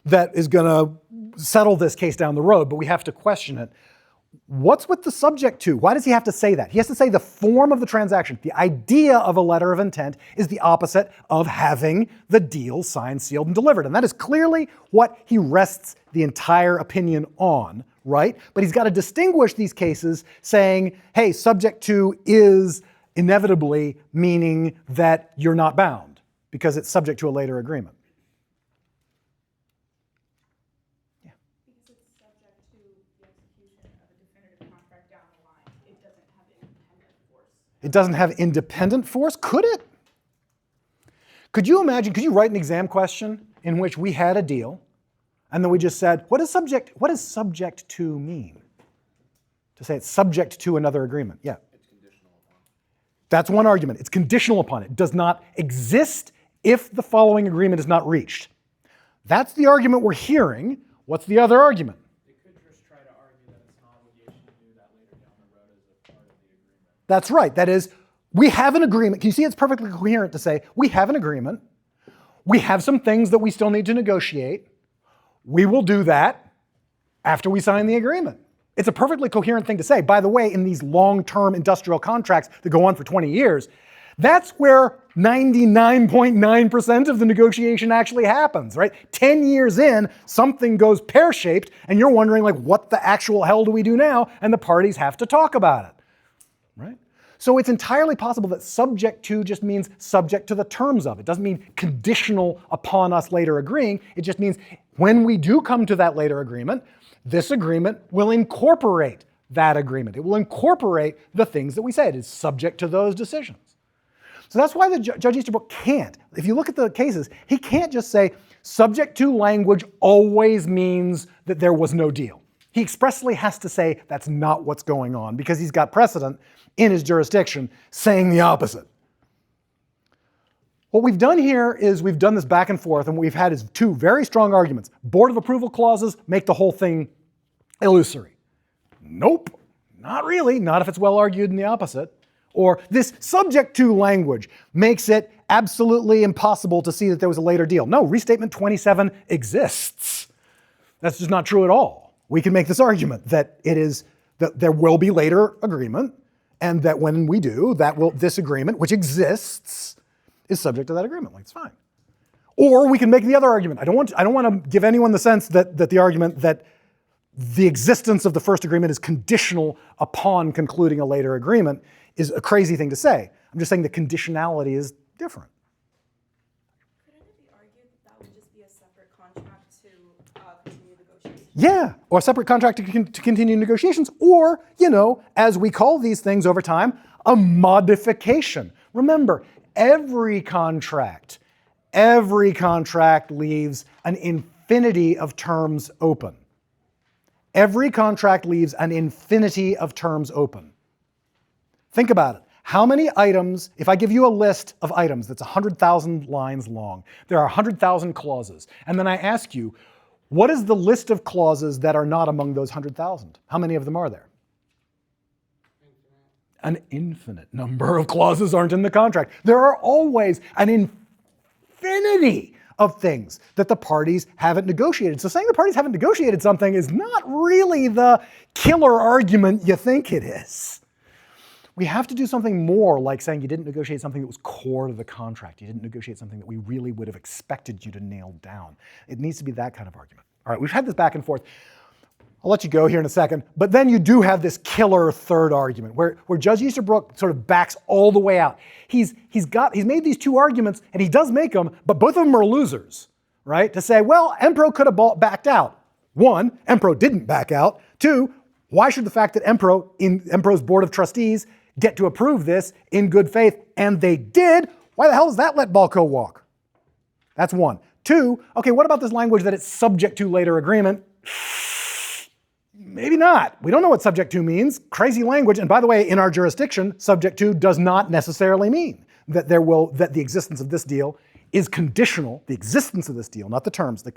that is gonna settle this case down the road, but we have to question it. What's with the subject to? Why does he have to say that? He has to say the form of the transaction. The idea of a letter of intent is the opposite of having the deal signed, sealed, and delivered. And that is clearly what he rests the entire opinion on, right? But he's got to distinguish these cases saying, hey, subject to is inevitably meaning that you're not bound because it's subject to a later agreement. Because it's subject to the execution of a definitive contract down the line, it doesn't have independent force. It doesn't have independent force? Could it? Could you imagine, could you write an exam question in which we had a deal and then we just said, what does subject to mean? To say it's subject to another agreement. Yeah. It's conditional upon. That's one argument. It's conditional upon it. It does not exist if the following agreement is not reached. That's the argument we're hearing. What's the other argument? They could just try to argue that it's an obligation to do that later down the road as a part of the agreement. That's right. That is, we have an agreement. Can you see it's perfectly coherent to say, we have an agreement. We have some things that we still need to negotiate. We will do that after we sign the agreement. It's a perfectly coherent thing to say. By the way, in these long-term industrial contracts that go on for 20 years, that's where 99.9% of the negotiation actually happens, right? 10 years in, something goes pear-shaped, and you're wondering, like, what the actual hell do we do now? And the parties have to talk about it, right? So it's entirely possible that subject to just means subject to the terms of. It doesn't mean conditional upon us later agreeing. It just means when we do come to that later agreement, this agreement will incorporate that agreement. It will incorporate the things that we say. It is subject to those decisions. So that's why the Judge Easterbrook can't. If you look at the cases, he can't just say subject to language always means that there was no deal. He expressly has to say that's not what's going on because he's got precedent in his jurisdiction saying the opposite. What we've done here is we've done this back and forth, and what we've had is two very strong arguments. Board of approval clauses make the whole thing illusory. Nope, not really, not if it's well argued in the opposite. Or this subject to language makes it absolutely impossible to see that there was a later deal. No, Restatement 27 exists. That's just not true at all. We can make this argument that that there will be later agreement, and that when we do, this agreement, which exists, is subject to that agreement. Like, it's fine. Or we can make the other argument. I don't want to give anyone the sense that the argument that the existence of the first agreement is conditional upon concluding a later agreement is a crazy thing to say. I'm just saying the conditionality is different. Couldn't it be argued that would just be a separate contract to continue negotiations? Yeah, or a separate contract to continue negotiations, or, as we call these things over time, a modification. Remember, every contract leaves an infinity of terms open. Every contract leaves an infinity of terms open. Think about it. How many items, if I give you a list of items that's 100,000 lines long, there are 100,000 clauses, and then I ask you, what is the list of clauses that are not among those 100,000? How many of them are there? An infinite number of clauses aren't in the contract. There are always an infinity of things that the parties haven't negotiated. So saying the parties haven't negotiated something is not really the killer argument you think it is. We have to do something more like saying you didn't negotiate something that was core to the contract. You didn't negotiate something that we really would have expected you to nail down. It needs to be that kind of argument. All right, we've had this back and forth. I'll let you go here in a second, but then you do have this killer third argument where Judge Easterbrook sort of backs all the way out. He's made these two arguments, and he does make them, but both of them are losers, right? To say, well, Empro could have backed out. One, Empro didn't back out. Two, why should the fact that Empro's Board of Trustees get to approve this in good faith, and they did, why the hell does that let Balco walk? That's one. Two, okay, what about this language that it's subject to later agreement? Maybe not. We don't know what subject to means. Crazy language. And by the way, in our jurisdiction, subject to does not necessarily mean that the existence of this deal is conditional. The existence of this deal, not the terms, the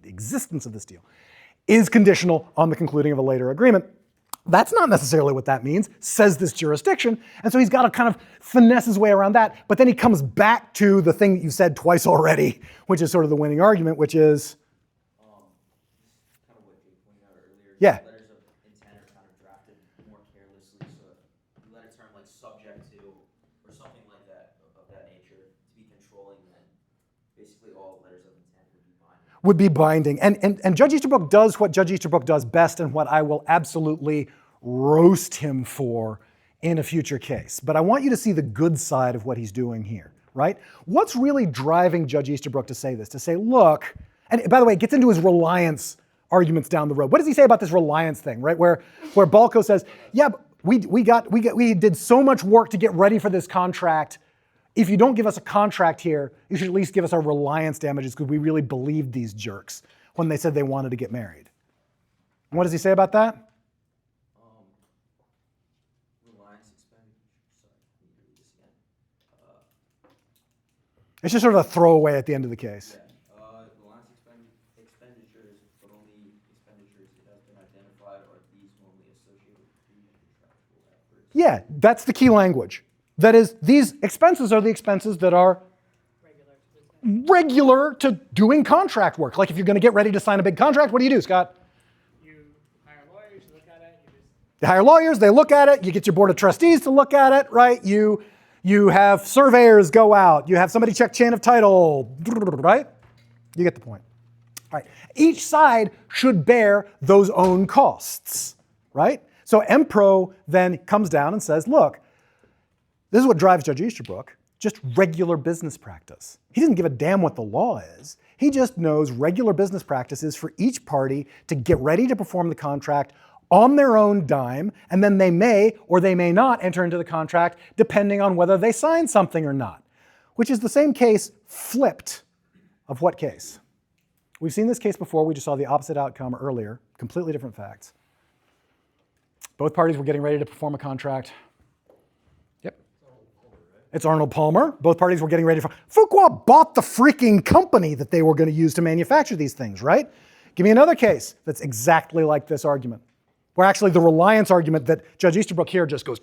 existence of this deal is conditional on the concluding of a later agreement. That's not necessarily what that means, says this jurisdiction. And so he's got to kind of finesse his way around that. But then he comes back to the thing that you said twice already, which is sort of the winning argument, which is, kind of what you pointed out earlier. Yeah. Letters of intent are kind of drafted more carelessly, so you let a term like subject to or something like that of that nature to be controlling, then basically all letters of intent would be binding. And Judge Easterbrook does what Judge Easterbrook does best and what I will absolutely roast him for in a future case. But I want you to see the good side of what he's doing here, right? What's really driving Judge Easterbrook to say this? To say, look, and by the way, it gets into his reliance arguments down the road. What does he say about this reliance thing, right? Where Balco says, yeah, but we did so much work to get ready for this contract. If you don't give us a contract here, you should at least give us our reliance damages because we really believed these jerks when they said they wanted to get married. And what does he say about that? Reliance expenditure. Sorry, can you read this again? It's just sort of a throwaway at the end of the case. Yeah. Reliance expenditures, but only expenditures that have been identified or these normally associated with pre-contractual efforts. Yeah, that's the key language. That is, these expenses are the expenses that are regular to doing contract work. Like if you're going to get ready to sign a big contract, what do you do, Scott? You hire lawyers, you look at it, You hire lawyers, they look at it, you get your board of trustees to look at it, right? You have surveyors go out, you have somebody check chain of title, right? You get the point. All right. Each side should bear those own costs, right? So Empro then comes down and says, look, this is what drives Judge Easterbrook, just regular business practice. He doesn't give a damn what the law is. He just knows regular business practices for each party to get ready to perform the contract on their own dime, and then they may or they may not enter into the contract depending on whether they sign something or not, which is the same case flipped of what case? We've seen this case before. We just saw the opposite outcome earlier, completely different facts. Both parties were getting ready to perform a contract. Yep. It's Arnold Palmer. Both parties were getting ready for... Fuqua bought the freaking company that they were going to use to manufacture these things, right? Give me another case that's exactly like this argument, where actually the reliance argument that Judge Easterbrook here just goes,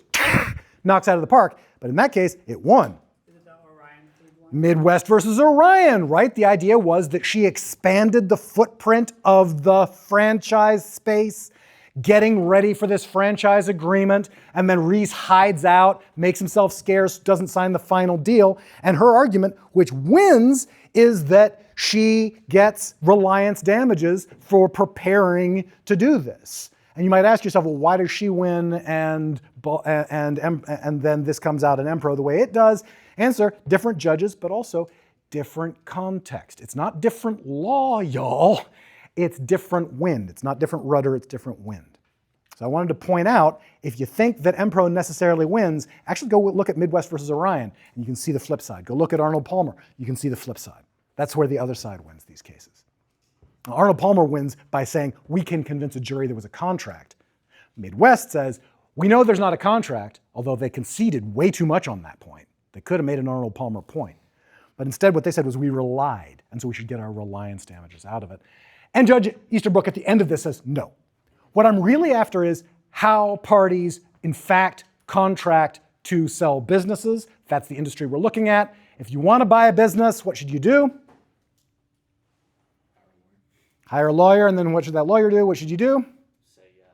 knocks out of the park. But in that case, it won. Is it the Orion food one? Midwest versus Orion, right? The idea was that she expanded the footprint of the franchise space, getting ready for this franchise agreement, and then Reese hides out, makes himself scarce, doesn't sign the final deal. And her argument, which wins, is that she gets reliance damages for preparing to do this. And you might ask yourself, well, why does she win and then this comes out in Empro the way it does? Answer, different judges, but also different context. It's not different law, y'all. It's different wind. It's not different rudder, it's different wind. So I wanted to point out, if you think that Empro necessarily wins, actually go look at Midwest versus Orion, and you can see the flip side. Go look at Arnold Palmer, you can see the flip side. That's where the other side wins these cases. Now, Arnold Palmer wins by saying, we can convince a jury there was a contract. Midwest says, we know there's not a contract, although they conceded way too much on that point. They could have made an Arnold Palmer point. But instead what they said was we relied, and so we should get our reliance damages out of it. And Judge Easterbrook at the end of this says, no. What I'm really after is how parties, in fact, contract to sell businesses. That's the industry we're looking at. If you want to buy a business, what should you do? Hire a lawyer, and then what should that lawyer do? What should you do? Say yes,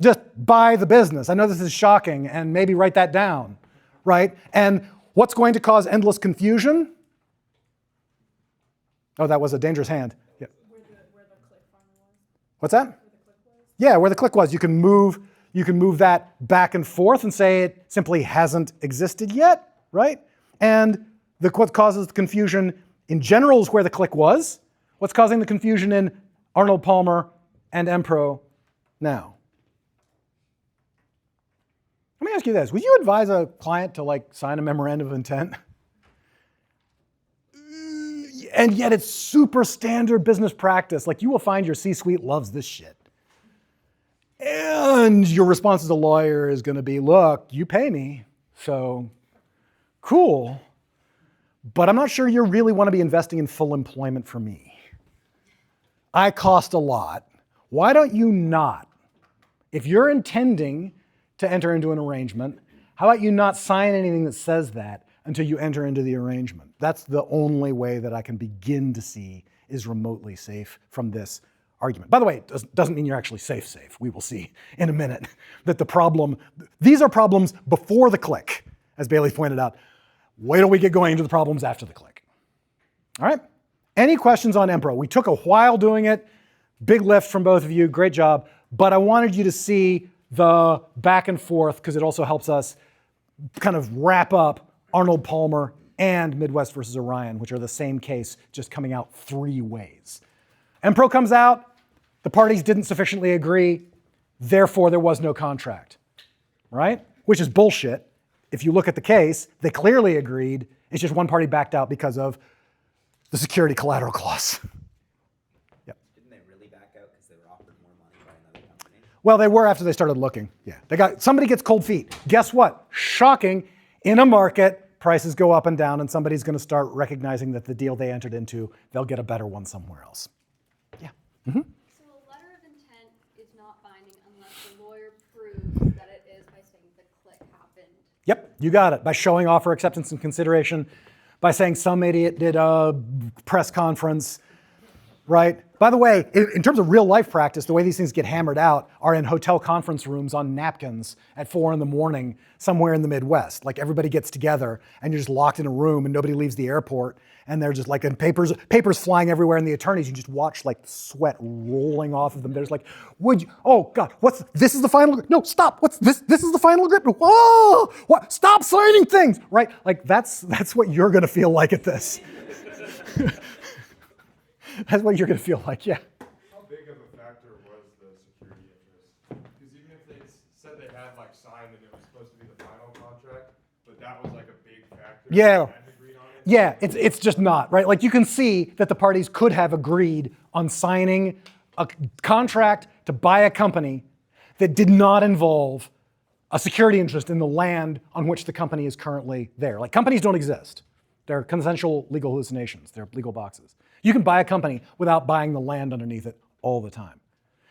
Just buy the business. I know this is shocking, and maybe write that down, right? And what's going to cause endless confusion? Oh, that was a dangerous hand. Yeah. Where the click farm was? What's that? Where the click was? Yeah, where the click was. You can move that back and forth and say it simply hasn't existed yet, right? And what causes the confusion in general is where the click was. What's causing the confusion in Arnold Palmer and Empro now? Let me ask you this. Would you advise a client to sign a memorandum of intent? And yet it's super standard business practice. You will find your C-suite loves this shit. And your response as a lawyer is going to be, look, you pay me, so cool, but I'm not sure you really want to be investing in full employment for me. I cost a lot. Why don't you not? If you're intending to enter into an arrangement, how about you not sign anything that says that until you enter into the arrangement? That's the only way that I can begin to see is remotely safe from this argument. By the way, it doesn't mean you're actually safe. We will see in a minute that these are problems before the click, as Bailey pointed out. Wait till we get going into the problems after the click. All right? Any questions on Empro? We took a while doing it. Big lift from both of you. Great job. But I wanted you to see the back and forth because it also helps us kind of wrap up Arnold Palmer and Midwest versus Orion, which are the same case, just coming out 3 ways. Empro comes out, the parties didn't sufficiently agree, therefore there was no contract, right? Which is bullshit. If you look at the case, they clearly agreed, it's just one party backed out because of the security collateral clause. Yep. Didn't they really back out because they were offered more money by another company? Well, they were after they started looking. Yeah, somebody gets cold feet. Guess what? Shocking, in a market, prices go up and down, and somebody's going to start recognizing that the deal they entered into, they'll get a better one somewhere else. Yeah. Mm-hmm. So a letter of intent is not binding unless the lawyer proves that it is by saying the click happened. Yep, you got it. By showing offer acceptance and consideration, by saying some idiot did a press conference, right? By the way, in terms of real life practice, the way these things get hammered out are in hotel conference rooms on napkins at 4 a.m. somewhere in the Midwest. Everybody gets together and you're just locked in a room and nobody leaves the airport. And they're just and papers flying everywhere, and the attorneys, you just watch sweat rolling off of them. There's would you, oh God, this is the final, no, stop, what's this? This is the final agreement. Whoa, what, stop signing things, right? That's what you're gonna feel like at this. That's what you're gonna feel like, yeah. How big of a factor was the security interest Yeah. Yeah, it's just not, right? Like you can see that the parties could have agreed on signing a contract to buy a company that did not involve a security interest in the land on which the company is currently there. Like companies don't exist. They're consensual legal hallucinations. They're legal boxes. You can buy a company without buying the land underneath it all the time.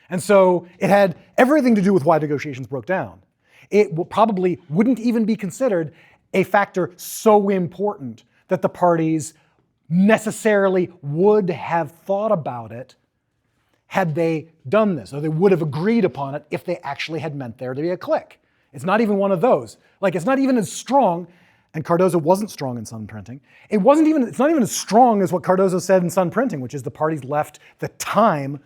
And so it had everything to do with why negotiations broke down. It probably wouldn't even be considered a factor so important that the parties necessarily would have thought about it had they done this, or they would have agreed upon it if they actually had meant there to be a click. It's not even one of those. Like it's not even as strong, and Cardozo wasn't strong in Sun Printing. It's not even as strong as what Cardozo said in Sun Printing, which is the parties left the time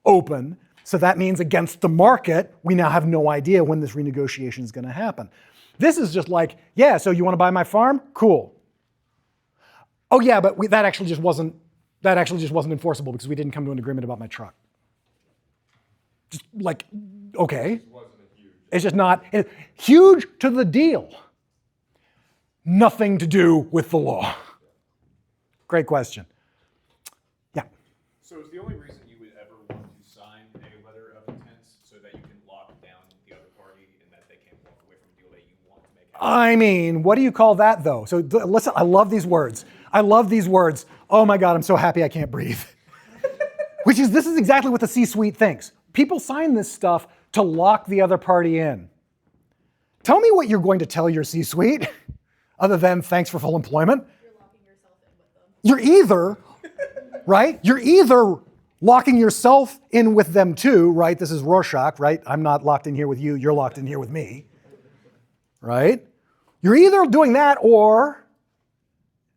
open. So that means against the market, we now have no idea when this renegotiation is going to happen. This is just like, yeah, so you want to buy my farm? Cool. Oh yeah, but that actually just wasn't enforceable because we didn't come to an agreement about my truck. Just like, okay. It's just not huge to the deal. Nothing to do with the law. Great question. Yeah. So is the only reason you would ever want to sign a letter of intent so that you can lock down the other party and that they can't walk away from a deal that you want to make happen? I mean, what do you call that though? So listen, I love these words. Oh my God, I'm so happy I can't breathe. This is exactly what the C-suite thinks. People sign this stuff to lock the other party in. Tell me what you're going to tell your C-suite, other than thanks for full employment. You're locking yourself in with them. You're either, right? You're either locking yourself in with them too, right? This is Rorschach, right? I'm not locked in here with you, you're locked in here with me, right? You're either doing that or,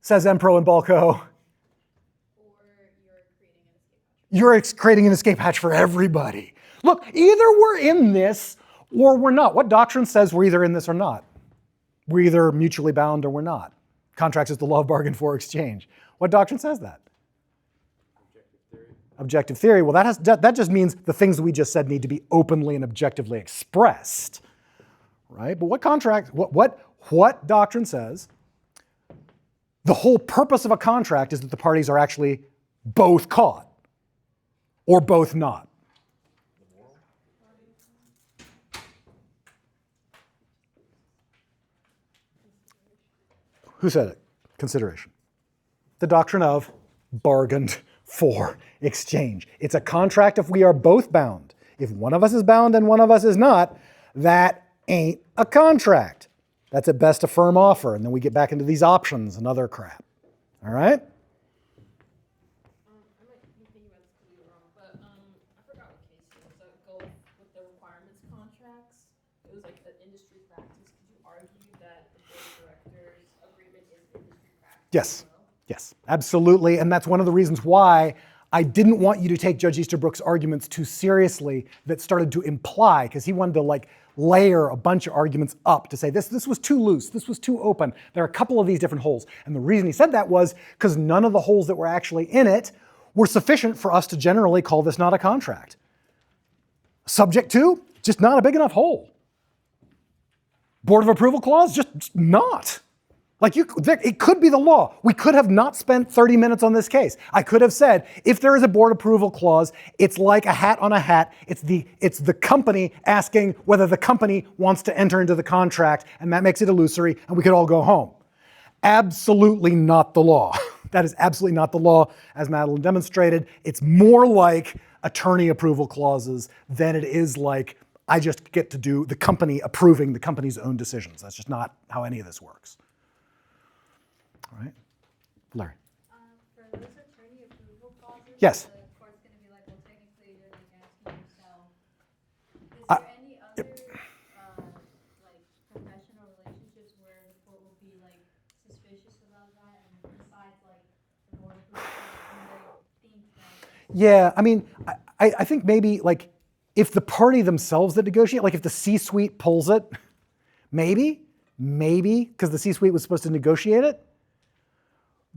says Empro and Balco, you're creating an escape hatch for everybody. Look, either we're in this or we're not. What doctrine says we're either in this or not? We're either mutually bound or we're not. Contracts is the law of bargain for exchange. What doctrine says that? Objective theory. Well, that just means the things we just said need to be openly and objectively expressed, right? But what doctrine says the whole purpose of a contract is that the parties are actually both caught or both not? Who said it? Consideration. The doctrine of bargained for exchange. It's a contract if we are both bound. If one of us is bound and one of us is not, that ain't a contract. That's at best a firm offer, and then we get back into these options and other crap. All right? I might be thinking about this completely wrong, but I forgot what case it was. So go with the requirements contracts. It was like an industry practice. Could you argue that the board of directors agreement is industry practice? Yes. Yes, absolutely. And that's one of the reasons why I didn't want you to take Judge Easterbrook's arguments too seriously that started to imply, because he wanted to layer a bunch of arguments up to say this was too loose, this was too open. There are a couple of these different holes. And the reason he said that was because none of the holes that were actually in it were sufficient for us to generally call this not a contract. Subject to, just not a big enough hole. Board of approval clause, just not. It could be the law. We could have not spent 30 minutes on this case. I could have said, if there is a board approval clause, it's like a hat on a hat. It's the company asking whether the company wants to enter into the contract, and that makes it illusory, and we could all go home. Absolutely not the law. That is absolutely not the law, as Madeline demonstrated. It's more like attorney approval clauses than it is like I just get to do the company approving the company's own decisions. That's just not how any of this works. All right, Larry. For those attorney approval clauses, Yes. the court's going to be like, well, technically you're asking yourself. Is there any other professional relationships where the court will be suspicious about that, and besides the board approval clause, they think that? Yeah, I mean, I think maybe if the party themselves that negotiate, if the C-suite pulls it, maybe, because the C-suite was supposed to negotiate it.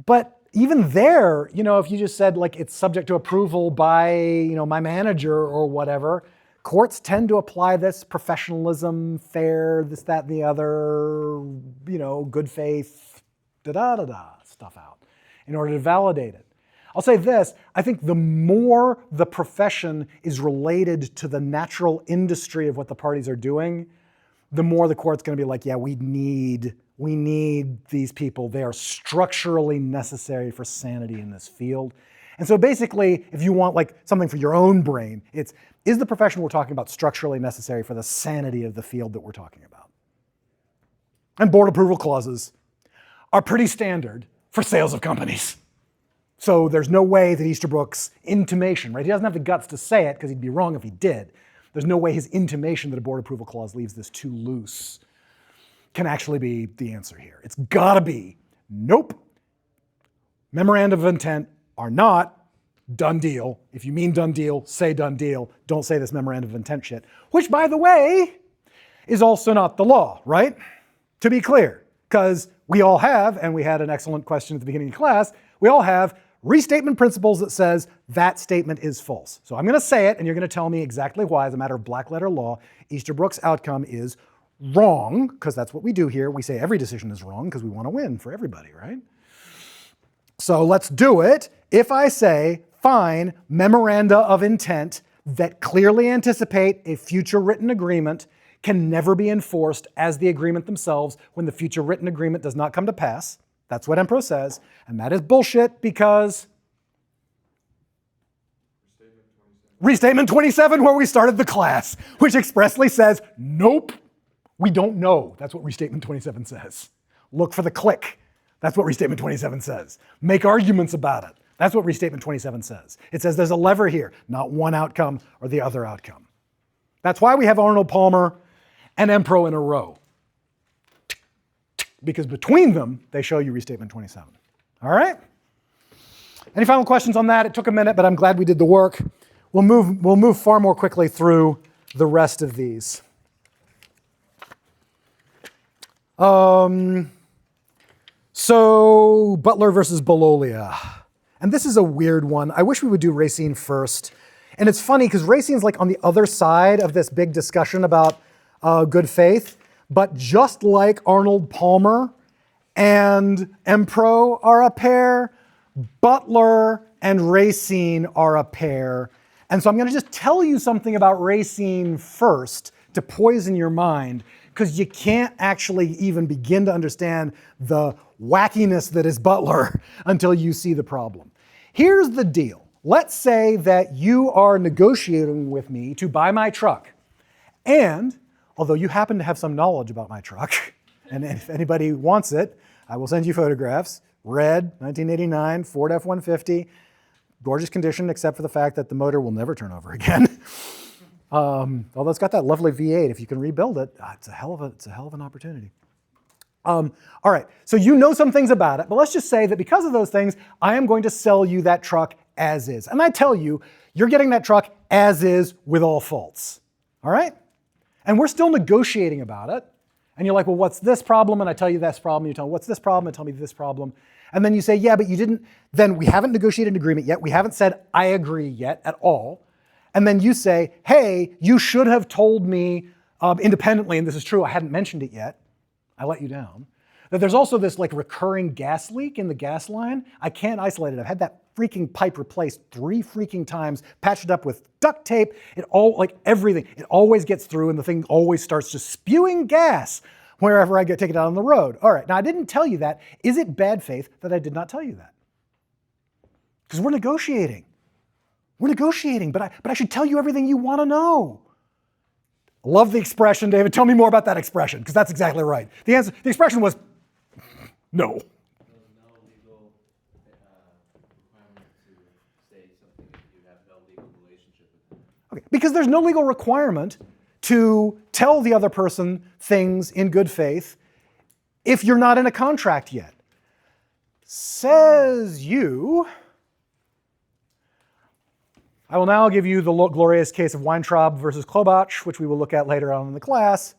But even there, if you just said it's subject to approval by, my manager or whatever, courts tend to apply this professionalism, fair, this, that, and the other, good faith stuff out in order to validate it. I'll say this, I think the more the profession is related to the natural industry of what the parties are doing, the more the court's going to be like, yeah, we need these people. They are structurally necessary for sanity in this field. And so basically, if you want like something for your own brain, it's, is the profession we're talking about structurally necessary for the sanity of the field that we're talking about? And board approval clauses are pretty standard for sales of companies. So there's no way that Easterbrook's intimation, right? He doesn't have the guts to say it because he'd be wrong if he did. There's no way his intimation that a board approval clause leaves this too loose can actually be the answer here. It's gotta be, nope. Memorandum of intent are not done deal. If you mean done deal, say done deal. Don't say this memorandum of intent shit, which by the way, is also not the law, right? To be clear, because we all have, and we had an excellent question at the beginning of class, we all have restatement principles that says that statement is false. So I'm going to say it, and you're going to tell me exactly why, as a matter of black letter law, Easterbrook's outcome is wrong, because that's what we do here. We say every decision is wrong because we want to win for everybody, right? So let's do it. If I say, fine, memoranda of intent that clearly anticipate a future written agreement can never be enforced as the agreement themselves when the future written agreement does not come to pass. That's what Empro says, and that is bullshit because Restatement 27, where we started the class, which expressly says, nope, we don't know. That's what Restatement 27 says. Look for the click. That's what Restatement 27 says. Make arguments about it. That's what Restatement 27 says. It says there's a lever here, not one outcome or the other outcome. That's why we have Arnold Palmer and Empro in a row. Because between them, they show you Restatement 27. All right? Any final questions on that? It took a minute, but I'm glad we did the work. We'll move far more quickly through the rest of these. So Butler versus Bololia. And this is a weird one. I wish we would do Racine first. And it's funny because Racine's like on the other side of this big discussion about good faith. But just like Arnold Palmer and Empro are a pair, Butler and Racine are a pair. And so I'm going to just tell you something about Racine first to poison your mind, because you can't actually even begin to understand the wackiness that is Butler until you see the problem. Here's the deal. Let's say that you are negotiating with me to buy my truck. And although you happen to have some knowledge about my truck, and if anybody wants it, I will send you photographs. Red, 1989, Ford F-150, gorgeous condition except for the fact that the motor will never turn over again. Although it's got that lovely V8, if you can rebuild it, it's a hell of an opportunity. All right, so you know some things about it, but let's just say that because of those things, I am going to sell you that truck as is. And I tell you, you're getting that truck as is with all faults. All right? And we're still negotiating about it. And you're like, well, what's this problem? And I tell you this problem. You tell me, what's this problem? And tell me this problem. And then you say, yeah, but you didn't, then we haven't negotiated an agreement yet. We haven't said, I agree yet at all. And then you say, hey, you should have told me independently, and this is true, I hadn't mentioned it yet. I let you down. That there's also this like recurring gas leak in the gas line. I can't isolate it. I've had that freaking pipe replaced 3 freaking times, patched it up with duct tape. It all, like everything, it always gets through and the thing always starts just spewing gas wherever I take it out on the road. All right, now I didn't tell you that. Is it bad faith that I did not tell you that? Because we're negotiating. We're negotiating, but I should tell you everything you want to know. Love the expression, David. Tell me more about that expression, because that's exactly right. The answer, the expression was no. There's no legal requirement to say something if you have no legal relationship with them. Okay, because there's no legal requirement to tell the other person things in good faith if you're not in a contract yet. Says you. I will now give you the glorious case of Weintraub versus Klobach, which we will look at later on in the class.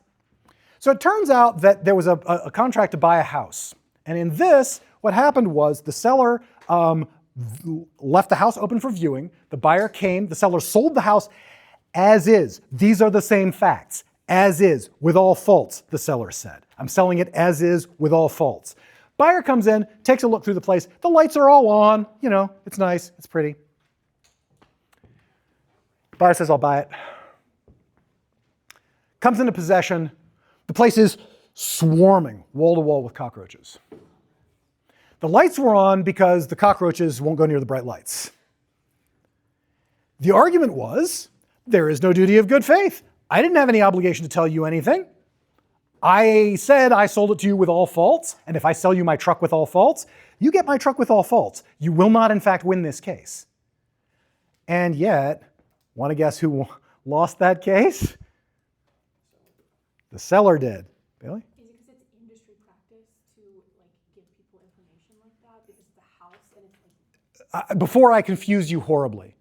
So it turns out that there was a contract to buy a house. And in this, what happened was the seller left the house open for viewing. The buyer came. The seller sold the house as is. These are the same facts. As is, with all faults, the seller said. I'm selling it as is, with all faults. Buyer comes in, takes a look through the place. The lights are all on. You know, it's nice. It's pretty. Buyer says, I'll buy it. Comes into possession. The place is swarming, wall to wall with cockroaches. The lights were on because the cockroaches won't go near the bright lights. The argument was, there is no duty of good faith. I didn't have any obligation to tell you anything. I said I sold it to you with all faults, and if I sell you my truck with all faults, you get my truck with all faults. You will not, in fact, win this case. And yet, want to guess who lost that case? The seller did. Bailey? Is it because it's industry practice to like give people information like that because it's a house and it's like... Before I confuse you horribly,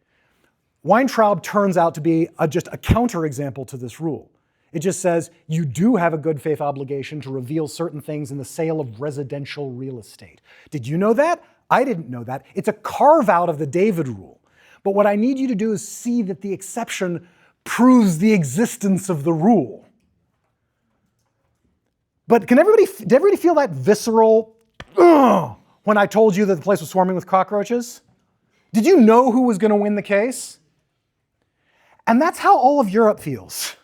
Weintraub turns out to be just a counterexample to this rule. It just says you do have a good faith obligation to reveal certain things in the sale of residential real estate. Did you know that? I didn't know that. It's a carve out of the David rule. But what I need you to do is see that the exception proves the existence of the rule. But did everybody feel that visceral when I told you that the place was swarming with cockroaches? Did you know who was going to win the case? And that's how all of Europe feels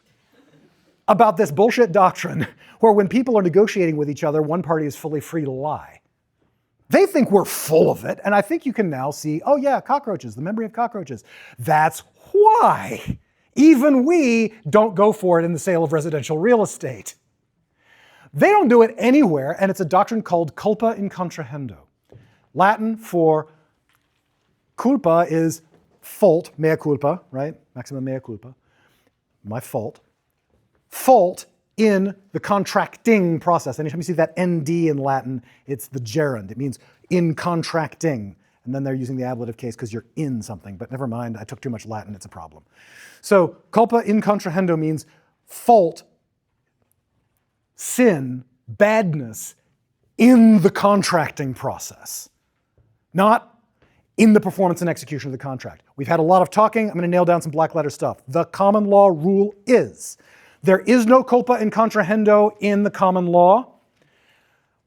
about this bullshit doctrine where when people are negotiating with each other, one party is fully free to lie. They think we're full of it, and I think you can now see, oh yeah, cockroaches, the memory of cockroaches. That's why even we don't go for it in the sale of residential real estate. They don't do it anywhere, and it's a doctrine called culpa in contrahendo. Latin for culpa is fault, mea culpa, right? Maxima mea culpa, my fault. Fault in the contracting process. Anytime you see that ND in Latin, it's the gerund. It means in contracting. And then they're using the ablative case because you're in something. But never mind, I took too much Latin, it's a problem. So culpa in contrahendo means fault, sin, badness in the contracting process, not in the performance and execution of the contract. We've had a lot of talking. I'm going to nail down some black letter stuff. The common law rule is there is no culpa in contrahendo in the common law.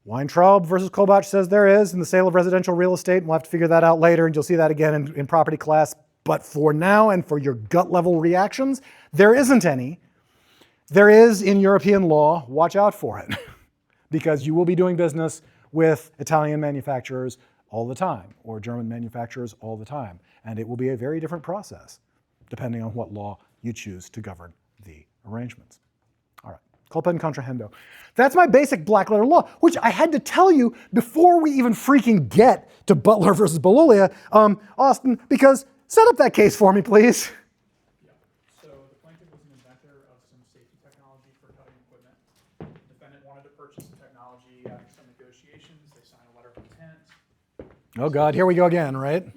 Weintraub versus Kolbach says there is in the sale of residential real estate. We'll have to figure that out later, and you'll see that again in property class. But for now and for your gut level reactions, there isn't any. There is in European law. Watch out for it because you will be doing business with Italian manufacturers all the time or German manufacturers all the time. And it will be a very different process depending on what law you choose to govern the arrangements. All right, culpa in contrahendo. That's my basic black letter law, which I had to tell you before we even freaking get to Butler versus Belolia, Austin, because set up that case for me, please. Yeah. So the plaintiff was an inventor of some safety technology for cutting equipment. The defendant wanted to purchase the technology after some negotiations. They signed a letter of intent. Oh God, here we go again, right?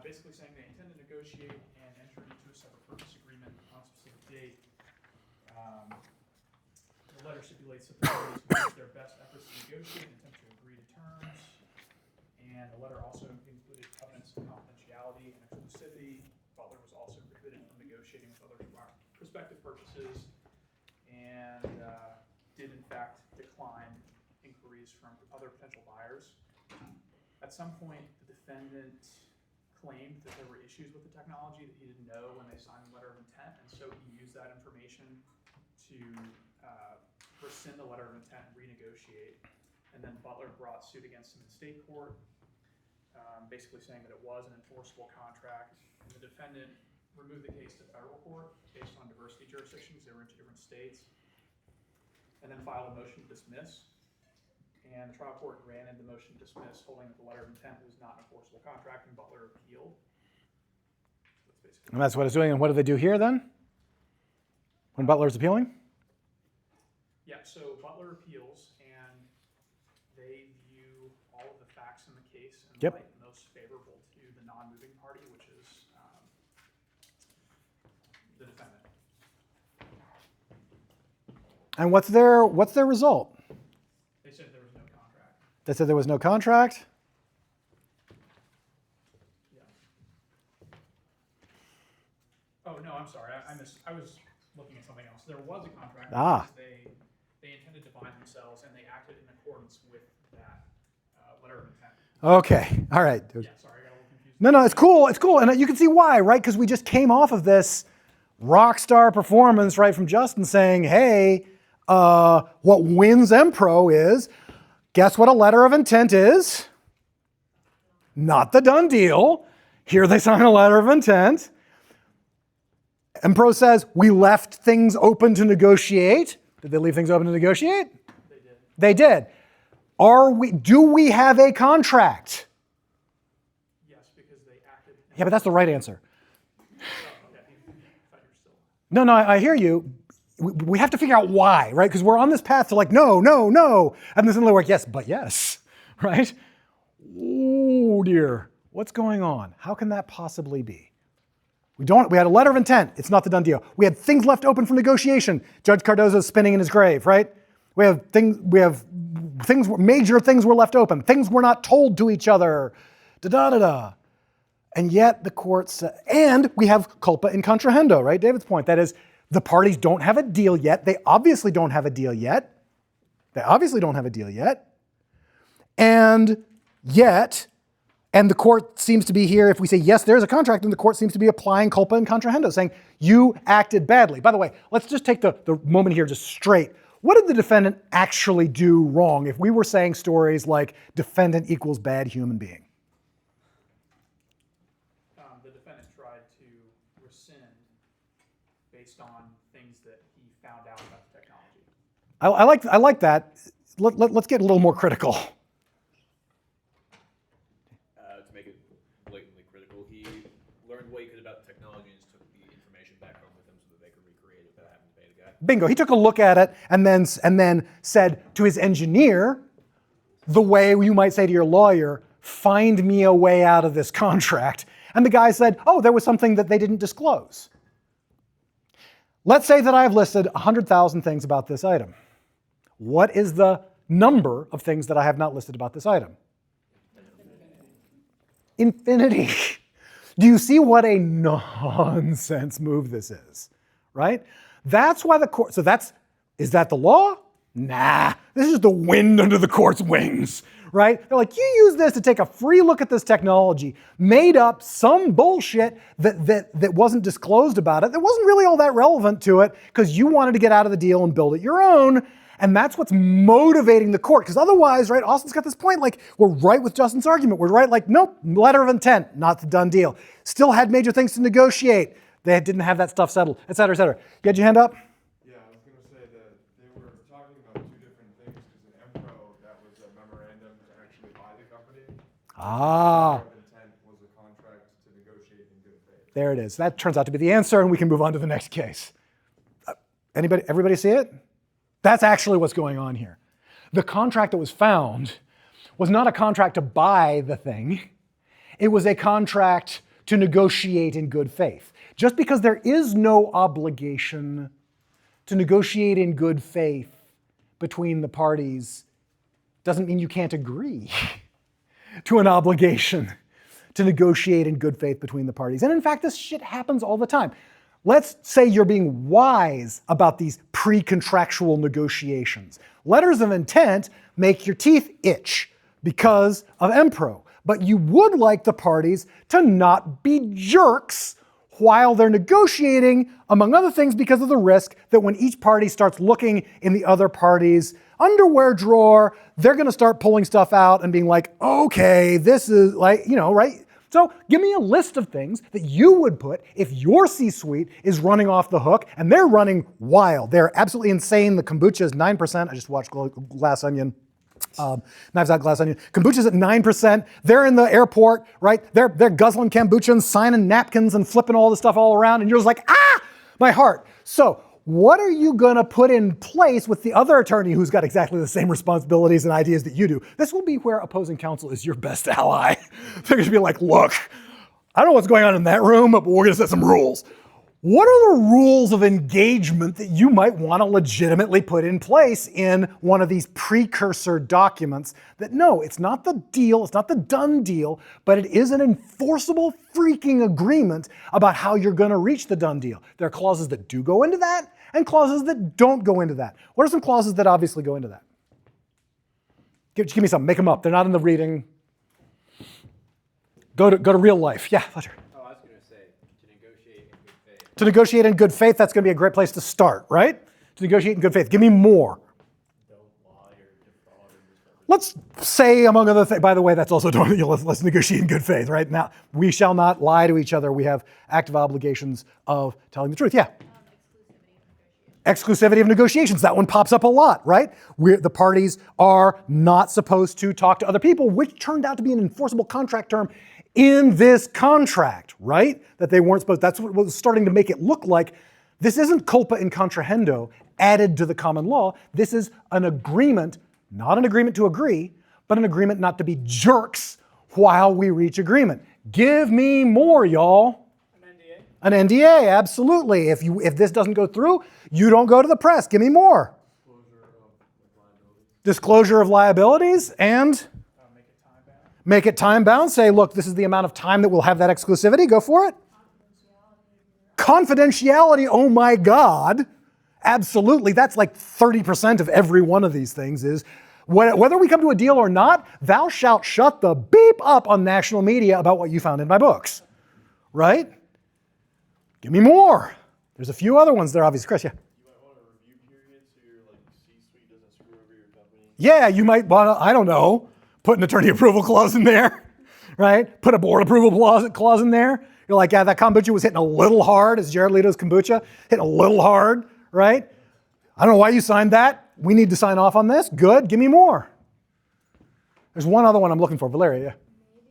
Basically saying they intend to negotiate and enter into a separate purchase agreement on a specific date. The letter stipulates that the parties will use their best efforts to negotiate and attempt to agree to terms. And the letter also included covenants of confidentiality and exclusivity. Butler was also prohibited from negotiating with other prospective purchases and did in fact decline inquiries from other potential buyers. At some point, the defendant claimed that there were issues with the technology that he didn't know when they signed the letter of intent, and so he used that information to rescind the letter of intent and renegotiate. And then Butler brought suit against him in state court, basically saying that it was an enforceable contract. And the defendant removed the case to federal court based on diversity jurisdictions. They were in two different states. And then filed a motion to dismiss. And the trial court granted the motion to dismiss, holding that the letter of intent was not an enforceable contract, and Butler appealed. And that's what it's doing. And what do they do here then? When Butler's appealing? Yeah, so Butler appeals, and they view all of the facts in the case in the light most favorable to the non-moving party, which is the defendant. And what's their result? They said there was no contract. They said there was no contract? Yeah. Oh, no, I'm sorry. I was looking at something else. There was a contract because they intended to bind themselves, and they acted in accordance with that letter of intent. Okay, all right. Yeah, sorry, I got a little confused. No, it's cool, and you can see why, right? Because we just came off of this rock star performance, right, from Justin saying, hey, what wins Empro is, guess what a letter of intent is? Not the done deal. Here they sign a letter of intent. Empro says, we left things open to negotiate. Did they leave things open to negotiate? They did. They did. Do we have a contract? Yes, because they acted. Yeah, but that's the right answer. Oh, okay. I thought you were still. No, I hear you. We have to figure out why, right? Because we're on this path to like, no, no, no. And then suddenly we're like, yes, but yes, right? Oh dear, what's going on? How can that possibly be? We had a letter of intent. It's not the done deal. We had things left open for negotiation. Judge Cardozo's spinning in his grave, right? Major things were left open. Things were not told to each other. Da-da-da-da. And yet the court said, and we have culpa in contrahendo, right? David's point. That is, the parties don't have a deal yet. They obviously don't have a deal yet. And yet, and the court seems to be here, if we say, yes, there's a contract, then the court seems to be applying culpa in contrahendo, saying, you acted badly. By the way, let's just take the moment here just straight. What did the defendant actually do wrong if we were saying stories like defendant equals bad human being? The defendant tried to rescind based on things that he found out about the technology. I like that. Let's get a little more critical. To make it blatantly critical, he learned what he could about technology and just took the information back home with him so that they could recreate it without having to pay the guy. Bingo. He took a look at it and then said to his engineer, the way you might say to your lawyer, find me a way out of this contract. And the guy said, oh, there was something that they didn't disclose. Let's say that I have listed 100,000 things about this item. What is the number of things that I have not listed about this item? Infinity. Do you see what a nonsense move this is, right? That's why the court, is that the law? Nah, this is the wind under the court's wings, right? They're like, you use this to take a free look at this technology, made up some bullshit that wasn't disclosed about it, that wasn't really all that relevant to it, because you wanted to get out of the deal and build it your own. And that's what's motivating the court. Because otherwise, right, Austin's got this point, like, we're right with Justin's argument. We're right, like, nope, letter of intent, not the done deal. Still had major things to negotiate. They didn't have that stuff settled, et cetera, et cetera. You had your hand up? Yeah, I was going to say that they were talking about two different things, because in Empro, that was a memorandum to actually buy the company. Ah. Letter of intent was a contract to negotiate in good faith. There it is. That turns out to be the answer, and we can move on to the next case. Everybody see it? That's actually what's going on here. The contract that was found was not a contract to buy the thing. It was a contract to negotiate in good faith. Just because there is no obligation to negotiate in good faith between the parties doesn't mean you can't agree to an obligation to negotiate in good faith between the parties. And in fact, this shit happens all the time. Let's say you're being wise about these pre-contractual negotiations. Letters of intent make your teeth itch because of Empro, but you would like the parties to not be jerks while they're negotiating, among other things, because of the risk that when each party starts looking in the other party's underwear drawer, they're going to start pulling stuff out and being like, okay, this is like, right? So give me a list of things that you would put if your C-suite is running off the hook, and they're running wild. They're absolutely insane. The kombucha is 9%. I just watched Glass Onion. Knives Out, Glass Onion. Kombucha's at 9%. They're in the airport, right? They're guzzling kombucha and signing napkins and flipping all this stuff all around, and you're just like, my heart. So what are you going to put in place with the other attorney who's got exactly the same responsibilities and ideas that you do? This will be where opposing counsel is your best ally. They're going to be like, look, I don't know what's going on in that room, but we're going to set some rules. What are the rules of engagement that you might want to legitimately put in place in one of these precursor documents that, no, it's not the deal, it's not the done deal, but it is an enforceable freaking agreement about how you're going to reach the done deal. There are clauses that do go into that and clauses that don't go into that. What are some clauses that obviously go into that? Give me some. Make them up. They're not in the reading. Go to real life. Yeah, Fletcher. Oh, I was going to say, to negotiate in good faith. To negotiate in good faith, that's going to be a great place to start, right? To negotiate in good faith. Give me more. Don't lie or defraud or misrepresent. Let's say, among other things, by the way, that's also, let's negotiate in good faith, right? Now, we shall not lie to each other. We have active obligations of telling the truth. Yeah. Exclusivity of negotiations. That one pops up a lot, right? The parties are not supposed to talk to other people, which turned out to be an enforceable contract term in this contract, right? That they weren't supposed, that's what was starting to make it look like. This isn't culpa in contrahendo added to the common law. This is an agreement, not an agreement to agree, but an agreement not to be jerks while we reach agreement. Give me more, y'all. An NDA, absolutely. If this doesn't go through, you don't go to the press. Give me more. Disclosure of liabilities and make it time bound. Say, look, this is the amount of time that we'll have that exclusivity. Go for it. Confidentiality, oh my God. Absolutely. That's like 30% of every one of these things is whether we come to a deal or not, thou shalt shut the beep up on national media about what you found in my books. Right? Give me more. There's a few other ones there, obviously. Chris, yeah. You might want a review period so your C-suite doesn't screw over your company. Yeah, you might want to, I don't know, put an attorney approval clause in there, right? Put a board approval clause in there. You're like, yeah, that kombucha was hitting a little hard, as Jared Leto's kombucha, hitting a little hard, right? I don't know why you signed that. We need to sign off on this. Good, give me more. There's one other one I'm looking for. Valeria, yeah. Maybe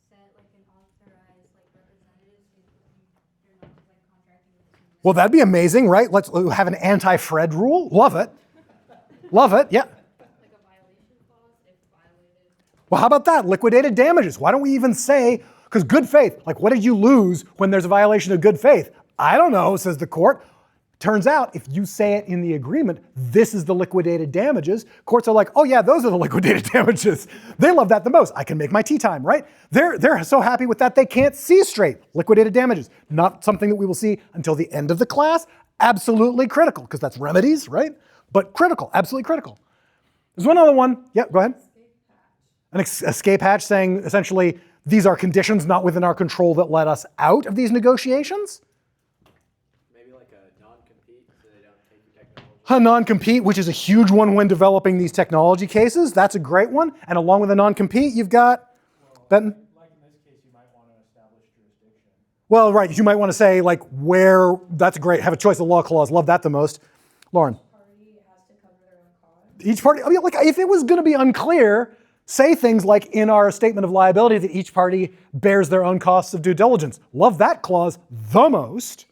set an authorized representative so you're not contracting with Well, that'd be amazing, right? Let's have an anti-Fred rule. Love it. Love it, yeah. A violation clause if violated. Well, how about that? Liquidated damages. Why don't we even say, because good faith, what did you lose when there's a violation of good faith? I don't know, says the court. Turns out, if you say it in the agreement, this is the liquidated damages, courts are like, oh yeah, those are the liquidated damages. They love that the most. I can make my tea time, right? They're so happy with that they can't see straight. Liquidated damages, not something that we will see until the end of the class. Absolutely critical, because that's remedies, right? But critical, absolutely critical. There's one other one. Yeah, go ahead. An escape hatch saying, essentially, these are conditions not within our control that let us out of these negotiations. Maybe like a non-compete so they don't take your technology. A non-compete, which is a huge one when developing these technology cases. That's a great one. And along with a non-compete, you've got, Benton? Like in this case, you might want to establish jurisdiction. Well, right, you might want to say where, that's great, have a choice of law clause, love that the most. Lauren? Party has to cover their own costs. Each party, if it was going to be unclear, say things like in our statement of liability that each party bears their own costs of due diligence. Love that clause the most.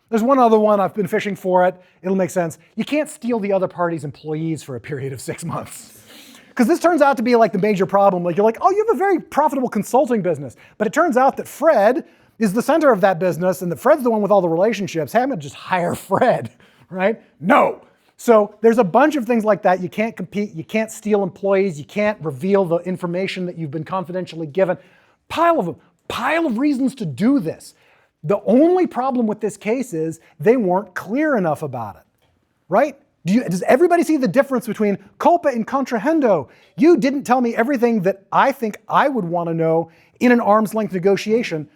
There's one other one, I've been fishing for it. It'll make sense. You can't steal the other party's employees for a period of 6 months. Because this turns out to be the major problem. You're like, oh, you have a very profitable consulting business. But it turns out that Fred is the center of that business and that Fred's the one with all the relationships. Hey, I'm going to just hire Fred, right? No. So there's a bunch of things like that. You can't compete, you can't steal employees, you can't reveal the information that you've been confidentially given. Pile of them, pile of reasons to do this. The only problem with this case is they weren't clear enough about it, right? Does everybody see the difference between culpa and contrahendo? You didn't tell me everything that I think I would want to know in an arm's length negotiation.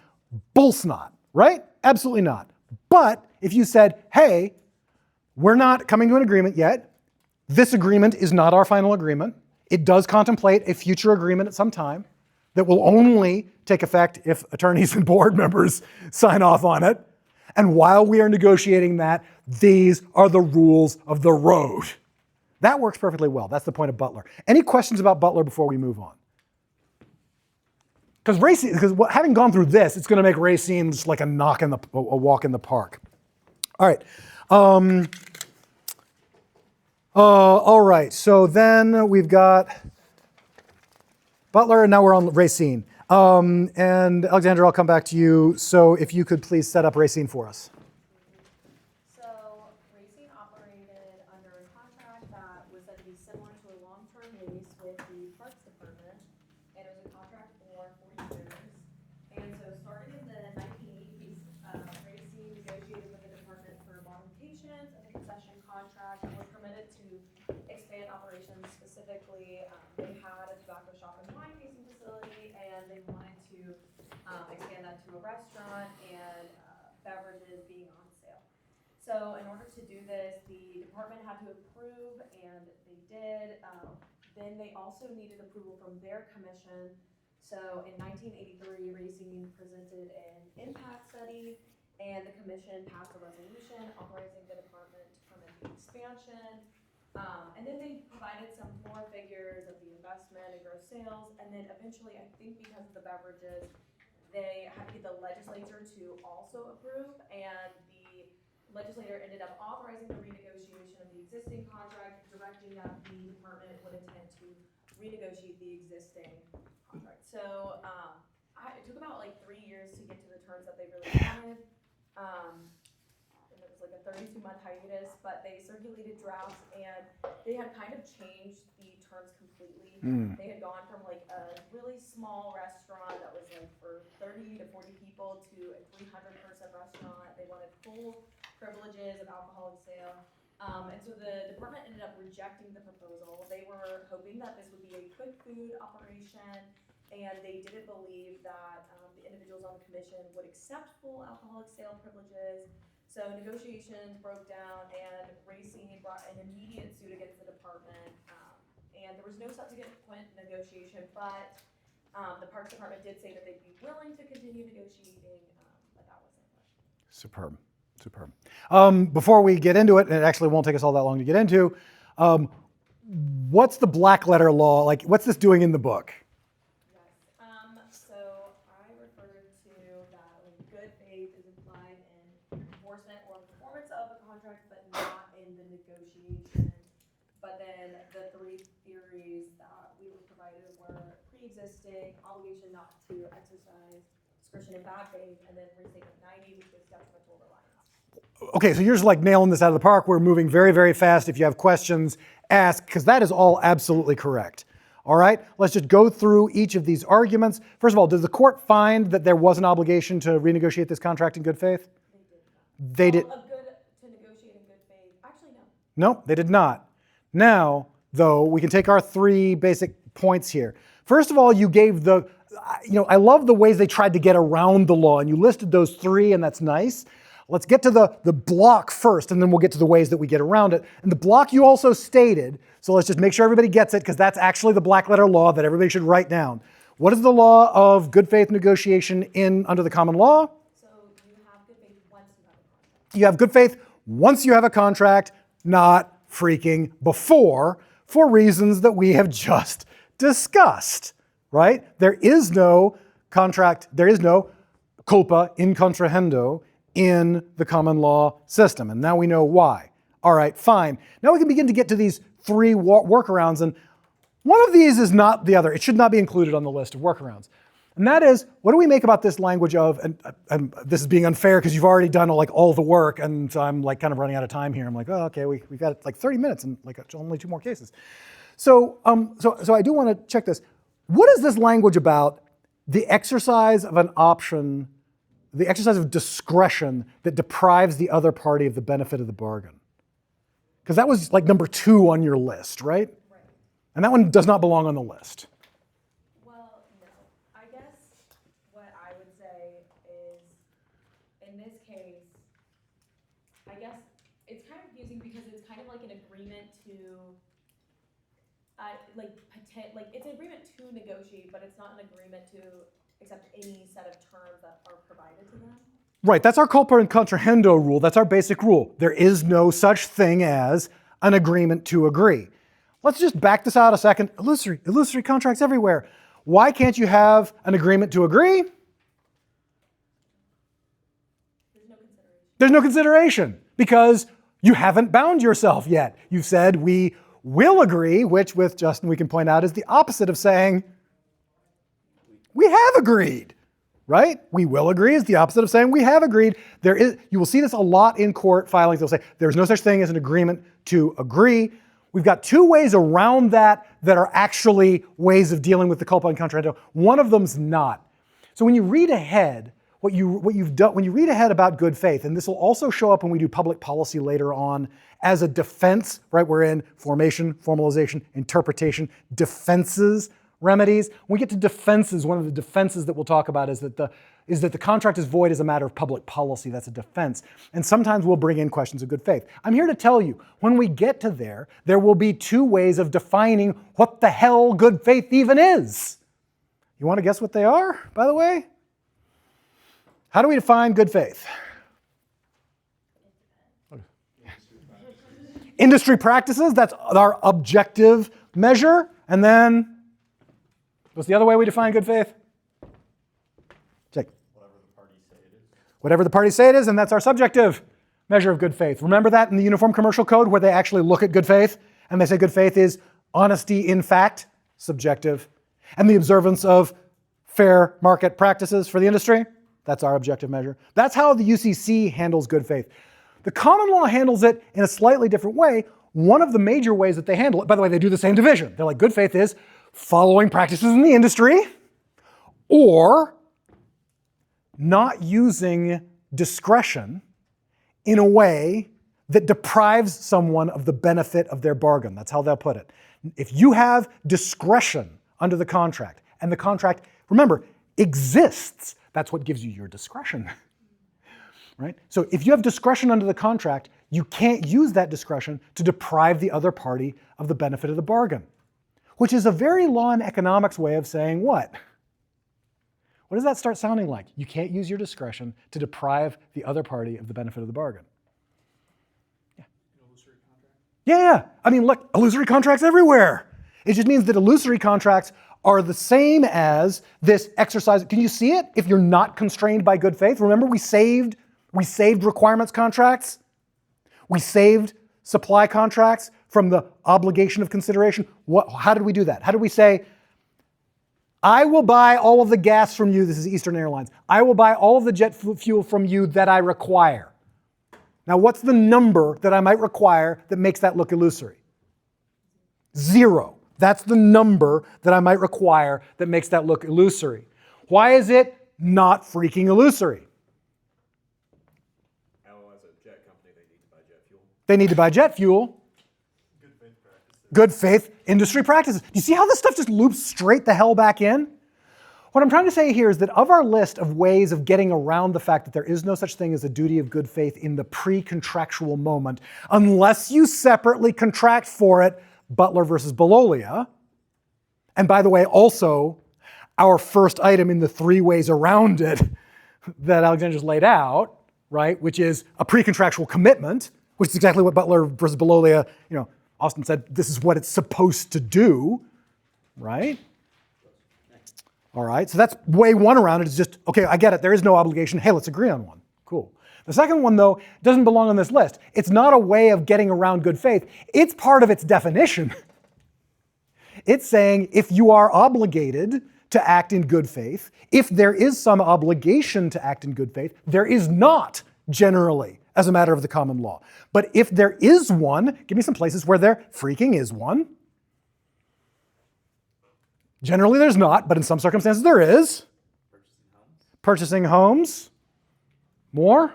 Bull snot, right? Absolutely not. But if you said, hey, we're not coming to an agreement yet. This agreement is not our final agreement. It does contemplate a future agreement at some time that will only take effect if attorneys and board members sign off on it. And while we are negotiating that, these are the rules of the road. That works perfectly well. That's the point of Butler. Any questions about Butler before we move on? Because having gone through this, it's going to make Racine just like a walk in the park. All right. All right, so then we've got Butler, and now we're on Racine. And Alexandra, I'll come back to you. So if you could please set up Racine for us. So Racine operated under a contract that was said to be similar to a long-term lease with the Parks Department, and it was a contract for 40 years. And so starting in the 1980s, Racine negotiated with the department for modifications of the concession contract and was permitted to expand operations specifically restaurant and beverages being on sale. So in order to do this, the department had to approve, and they did. Then they also needed approval from their commission. So in 1983, Racine presented an impact study, and the commission passed a resolution authorizing the department to permit the expansion. And then they provided some floor figures of the investment and gross sales, and then eventually, I think because of the beverages, they had to get the legislature to also approve, and the legislator ended up authorizing the renegotiation of the existing contract, directing that the department would intend to renegotiate the existing contract. So it took about like 3 years to get to the terms that they really wanted. And it was like a 32-month hiatus, but they circulated drafts, and they had kind of changed the terms completely. They had gone from like a really small restaurant that was like for 30 to 40 people to a 300-person restaurant. They wanted full privileges of alcoholic sale. And so the department ended up rejecting the proposal. They were hoping that this would be a quick food operation, and they didn't believe that the individuals on the commission would accept full alcoholic sale privileges. So negotiations broke down, and Racine brought an immediate suit against the department. And there was no subsequent negotiation, but the Parks Department did say that they'd be willing to continue negotiating, but that wasn't it. Superb. Superb. Before we get into it, and it actually won't take us all that long to get into, what's the black letter law? Like, what's this doing in the book? Yes. So I referred to that when good faith is implied in enforcement or performance of a contract, but not in the negotiation. But then the three theories that we were provided were pre-existing, obligation not to exercise discretion in bad faith, and then restatement 90, which was detrimental reliance. Okay, so you're just like nailing this out of the park. We're moving very, very fast. If you have questions, ask, because that is all absolutely correct. All right, let's just go through each of these arguments. First of all, does the court find that there was an obligation to renegotiate this contract in good faith? They did. To negotiate in good faith. Actually, no. No, they did not. Now, though, we can take our three basic points here. First of all, you gave the, I love the ways they tried to get around the law, and you listed those three, and that's nice. Let's get to the block first, and then we'll get to the ways that we get around it. And the block you also stated, so let's just make sure everybody gets it, because that's actually the black letter law that everybody should write down. What is the law of good faith negotiation under the common law? So you have good faith once you have a contract. You have good faith once you have a contract, not freaking before, for reasons that we have just discussed, right? There is no contract, there is no culpa in contrahendo in the common law system. And now we know why. All right, fine. Now we can begin to get to these three workarounds. And one of these is not the other. It should not be included on the list of workarounds. And that is, what do we make about this language of, and this is being unfair because you've already done like all the work, and so I'm like kind of running out of time here. I'm like, oh, okay, we've got like 30 minutes and like only 2 more cases. So I do want to check this. What is this language about the exercise of an option, the exercise of discretion that deprives the other party of the benefit of the bargain? Because that was like number 2 on your list, right? Right. And that one does not belong on the list. Well, no. I guess what I would say is, in this case, I guess it's kind of confusing because it's kind of like an agreement to, it's an agreement to negotiate, but it's not an agreement to accept any set of terms that are provided to them. Right, that's our culpa in contrahendo rule. That's our basic rule. There is no such thing as an agreement to agree. Let's just back this out a second. Illusory contracts everywhere. Why can't you have an agreement to agree? There's no consideration. There's no consideration because you haven't bound yourself yet. You've said we will agree, which with Justin we can point out is the opposite of saying we have agreed. Right? We will agree is the opposite of saying we have agreed. You will see this a lot in court filings. They'll say there's no such thing as an agreement to agree. We've got 2 ways around that are actually ways of dealing with the culpa in contrahendo. One of them's not. So when you read ahead, what you've done when you read ahead about good faith, and this will also show up when we do public policy later on as a defense, right? We're in formation, formalization, interpretation, defenses, remedies. When we get to defenses, one of the defenses that we'll talk about is that the contract is void as a matter of public policy. That's a defense. And sometimes we'll bring in questions of good faith. I'm here to tell you, when we get to there will be two ways of defining what the hell good faith even is. You want to guess what they are, by the way? How do we define good faith? Industry practices, that's our objective measure. And then, what's the other way we define good faith? Jake. Whatever the parties say it is. Whatever the parties say it is, and that's our subjective measure of good faith. Remember that in the Uniform Commercial Code where they actually look at good faith and they say good faith is honesty in fact, subjective, and the observance of fair market practices for the industry, that's our objective measure. That's how the UCC handles good faith. The common law handles it in a slightly different way. One of the major ways that they handle it, by the way, they do the same division. They're like, good faith is following practices in the industry or not using discretion in a way that deprives someone of the benefit of their bargain. That's how they'll put it. If you have discretion under the contract, and the contract, remember, exists, that's what gives you your discretion. Right? So if you have discretion under the contract, you can't use that discretion to deprive the other party of the benefit of the bargain, which is a very law and economics way of saying what? What does that start sounding like? You can't use your discretion to deprive the other party of the benefit of the bargain. Yeah. Illusory contract? Yeah. I mean, look, illusory contracts everywhere. It just means that illusory contracts are the same as this exercise. Can you see it? If you're not constrained by good faith, remember we saved requirements contracts. We saved supply contracts from the obligation of consideration. How did we do that? How did we say, I will buy all of the gas from you, this is Eastern Airlines. I will buy all of the jet fuel from you that I require. Now what's the number that I might require that makes that look illusory? 0. That's the number that I might require that makes that look illusory. Why is it not freaking illusory? They need to buy jet fuel. Good faith industry practices. You see how this stuff just loops straight the hell back in? What I'm trying to say here is that of our list of ways of getting around the fact that there is no such thing as a duty of good faith in the pre-contractual moment, unless you separately contract for it, Butler versus Belolia. And by the way, also our first item in the 3 ways around it that Alexander just laid out, right, which is a pre-contractual commitment, which is exactly what Butler versus Belolia, Austin said, this is what it's supposed to do, right? All right, so that's way 1 around it. It's just, okay, I get it, there is no obligation. Hey, let's agree on one. Cool. The second one, though, doesn't belong on this list. It's not a way of getting around good faith. It's part of its definition. It's saying if you are obligated to act in good faith, if there is some obligation to act in good faith, there is not generally as a matter of the common law. But if there is one, give me some places where there freaking is one. Generally there's not, but in some circumstances there is. Purchasing homes. More.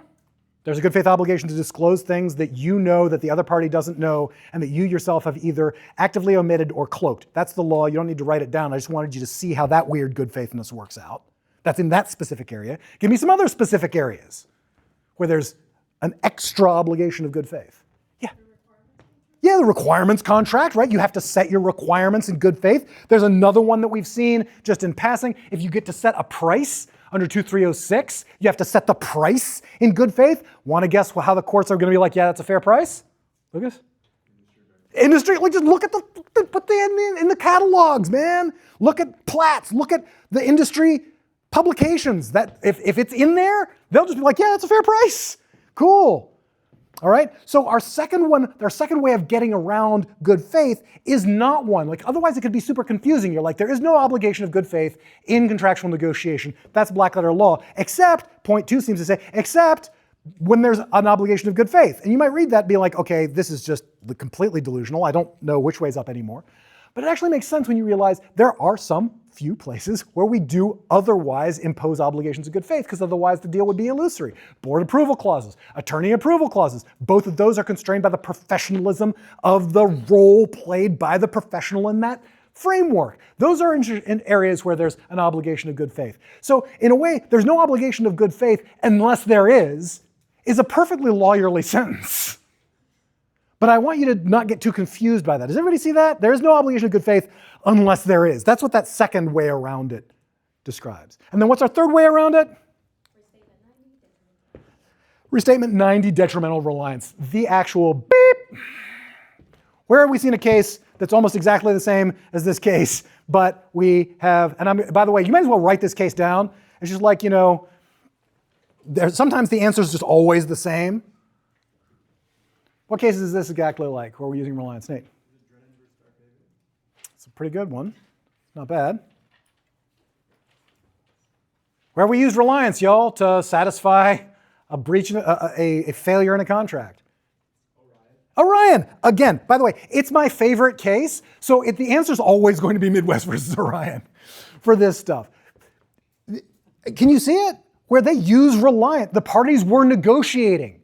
There's a good faith obligation to disclose things that you know that the other party doesn't know and that you yourself have either actively omitted or cloaked. That's the law. You don't need to write it down. I just wanted you to see how that weird good faithfulness works out. That's in that specific area. Give me some other specific areas where there's an extra obligation of good faith. Yeah. Yeah, the requirements contract, right? You have to set your requirements in good faith. There's another one that we've seen just in passing. If you get to set a price under 2306, you have to set the price in good faith. Want to guess how the courts are going to be like, yeah, that's a fair price? Lucas? Industry, like just look at put in the catalogs, man. Look at Platts, look at the industry publications. That if it's in there, they'll just be like, yeah, that's a fair price. Cool. All right, so our second way of getting around good faith is not one. Like otherwise it could be super confusing. You're like, there is no obligation of good faith in contractual negotiation. That's black letter law, except, point 2 seems to say, except when there's an obligation of good faith. And you might read that and be like, okay, this is just completely delusional. I don't know which way's up anymore. But it actually makes sense when you realize there are some few places where we do otherwise impose obligations of good faith, because otherwise the deal would be illusory. Board approval clauses, attorney approval clauses, both of those are constrained by the professionalism of the role played by the professional in that framework. Those are in areas where there's an obligation of good faith. So in a way, there's no obligation of good faith unless there is a perfectly lawyerly sentence. But I want you to not get too confused by that. Does everybody see that? There is no obligation of good faith unless there is. That's what that second way around it describes. And then what's our third way around it? Restatement 90, detrimental reliance. The actual beep. Where have we seen a case that's almost exactly the same as this case, but we have, and by the way, you might as well write this case down. It's just like, sometimes the answer is just always the same. What cases is this exactly like where we're using reliance? Nate? It's a pretty good one. Not bad. Where we use reliance, y'all, to satisfy a breach, a failure in a contract. Orion. Again, by the way, it's my favorite case, so the answer is always going to be Midwest versus Orion for this stuff. Can you see it? Where they use reliance. The parties were negotiating.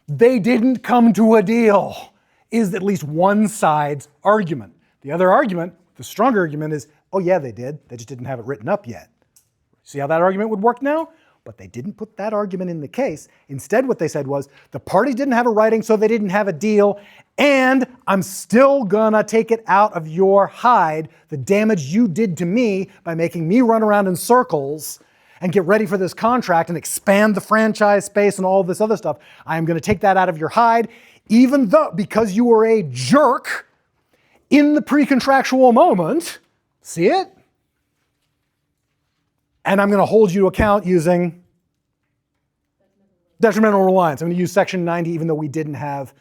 They didn't come to a deal, is at least one side's argument. The other argument, the stronger argument is, oh yeah, they did. They just didn't have it written up yet. See how that argument would work now? But they didn't put that argument in the case. Instead, what they said was, the parties didn't have a writing, so they didn't have a deal, and I'm still gonna take it out of your hide, the damage you did to me by making me run around in circles and get ready for this contract and expand the franchise space and all this other stuff. I am gonna take that out of your hide, even though, because you were a jerk in the pre-contractual moment, see it? And I'm going to hold you to account using detrimental reliance. I'm going to use section 90 even though we didn't have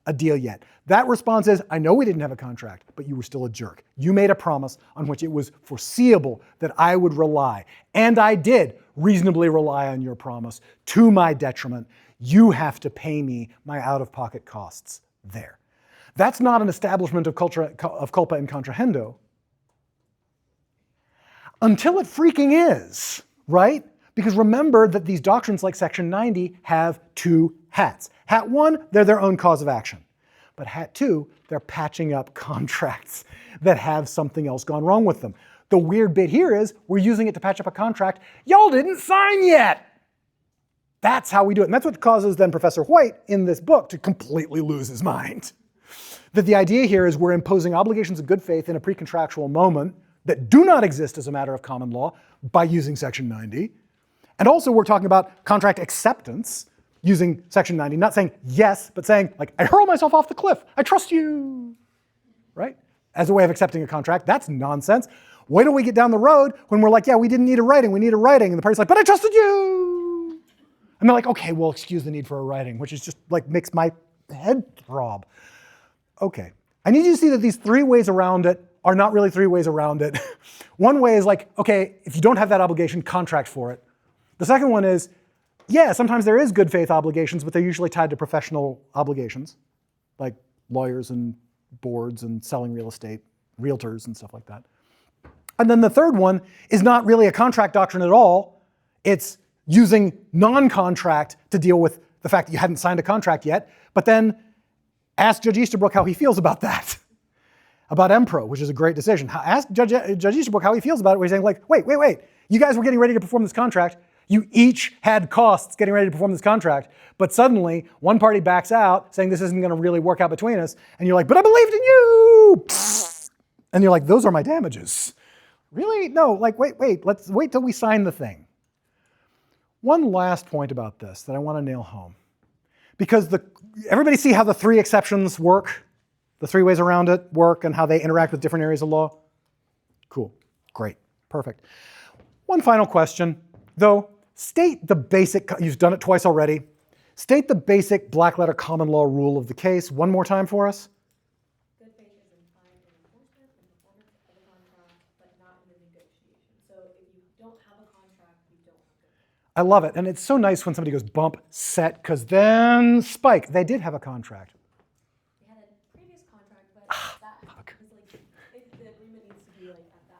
a deal yet. That response is, I know we didn't have a contract, but you were still a jerk. You made a promise on which it was foreseeable that I would rely. And I did reasonably rely on your promise to my detriment. You have to pay me my out-of-pocket costs there. That's not an establishment of culpa in contrahendo. Until it freaking is, right? Because remember that these doctrines like section 90 have two hats. Hat 1, they're their own cause of action. But hat 2, they're patching up contracts that have something else gone wrong with them. The weird bit here is we're using it to patch up a contract y'all didn't sign yet. That's how we do it. And that's what causes then Professor White in this book to completely lose his mind. That the idea here is we're imposing obligations of good faith in a pre-contractual moment that do not exist as a matter of common law by using section 90. And also we're talking about contract acceptance using section 90, not saying yes, but saying like, I hurl myself off the cliff, I trust you, right? As a way of accepting a contract. That's nonsense. Wait till we get down the road when we're like, yeah, we didn't need a writing, we need a writing. And the party's like, but I trusted you. And they're like, okay, well, excuse the need for a writing, which is just like makes my head throb. Okay, I need you to see that these three ways around it are not really three ways around it. One way is like, okay, if you don't have that obligation, contract for it. The second one is, yeah, sometimes there is good faith obligations, but they're usually tied to professional obligations, like lawyers and boards and selling real estate, realtors and stuff like that. And then the third one is not really a contract doctrine at all. It's using non-contract to deal with the fact that you hadn't signed a contract yet, but then ask Judge Easterbrook how he feels about that. About MPRO, which is a great decision. Ask Judge Easterbrook how he feels about it, where he's saying like, wait, you guys were getting ready to perform this contract. You each had costs getting ready to perform this contract, but suddenly one party backs out saying this isn't gonna really work out between us, and you're like, but I believed in you! And you're like, those are my damages. Really? No, like, wait, let's wait till we sign the thing. One last point about this that I wanna nail home. Because everybody see how the three exceptions work? The three ways around it work and how they interact with different areas of law? Cool, great, perfect. One final question, though. State the basic, you've done it twice already. State the basic black letter common law rule of the case one more time for us. Good faith is implied in enforcement and performance of the contract, but not in the negotiation. So if you don't have a contract, you don't have good faith. I love it, and it's so nice when somebody goes bump, set, because then spike. They did have a contract.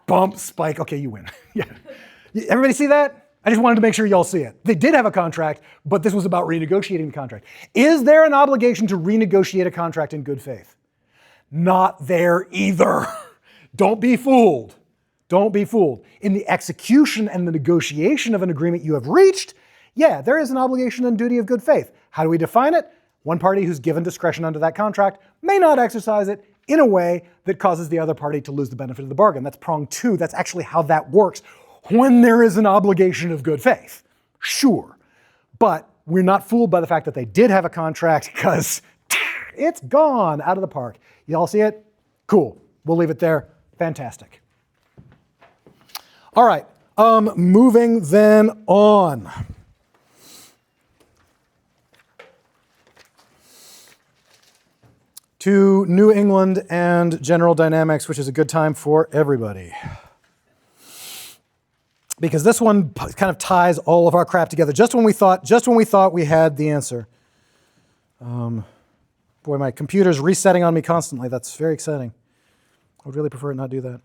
Bump, spike, okay, you win. Yeah. Everybody see that? I just wanted to make sure y'all see it. They did have a contract, but this was about renegotiating the contract. Is there an obligation to renegotiate a contract in good faith? Not there either. Don't be fooled. Don't be fooled. In the execution and the negotiation of an agreement you have reached, yeah, there is an obligation and duty of good faith. How do we define it? One party who's given discretion under that contract may not exercise it in a way that causes the other party to lose the benefit of the bargain. That's prong 2. That's actually how that works when there is an obligation of good faith. Sure. But we're not fooled by the fact that they did have a contract because it's gone out of the park. You all see it? Cool. We'll leave it there. Fantastic. All right. Moving then on. To New England and General Dynamics, which is a good time for everybody. Because this one kind of ties all of our crap together. Just when we thought we had the answer. Boy, my computer's resetting on me constantly. That's very exciting. I would really prefer it not do that.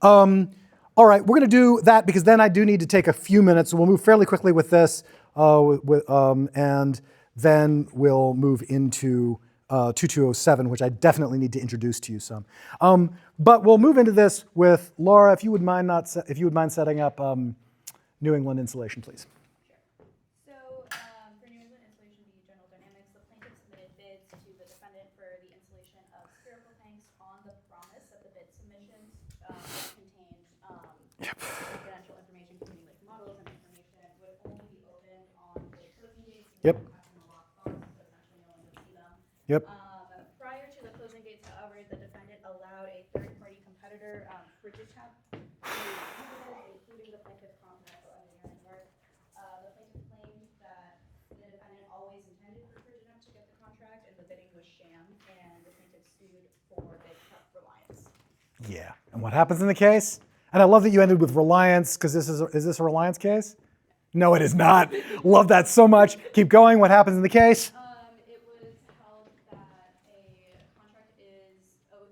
All right, we're going to do that because then I do need to take a few minutes. So we'll move fairly quickly with this, and then we'll move into 2207, which I definitely need to introduce to you some. But we'll move into this with Laura. If you would mind setting up New England insulation, please. So, for New England Insulation v. General Dynamics, the plaintiff submitted bids to the defendant for the installation of spherical tanks on the promise that the bid submissions contained confidential information containing like models and information would only be open on the closing dates. Yep. In the lockbox, so essentially no one would see them. Yep. Prior to the closing dates, however, the defendant allowed a third-party competitor, Frigitab, to including the plaintiff's confidential engineering work. The plaintiff claimed that the defendant always intended for Frigitab to get the contract, and the bidding was sham, and the plaintiff sued for bid reliance. Yeah. And what happens in the case? And I love that you ended with reliance, because is this a reliance case? No, it is not. Love that so much. Keep going. What happens in the case? It was held that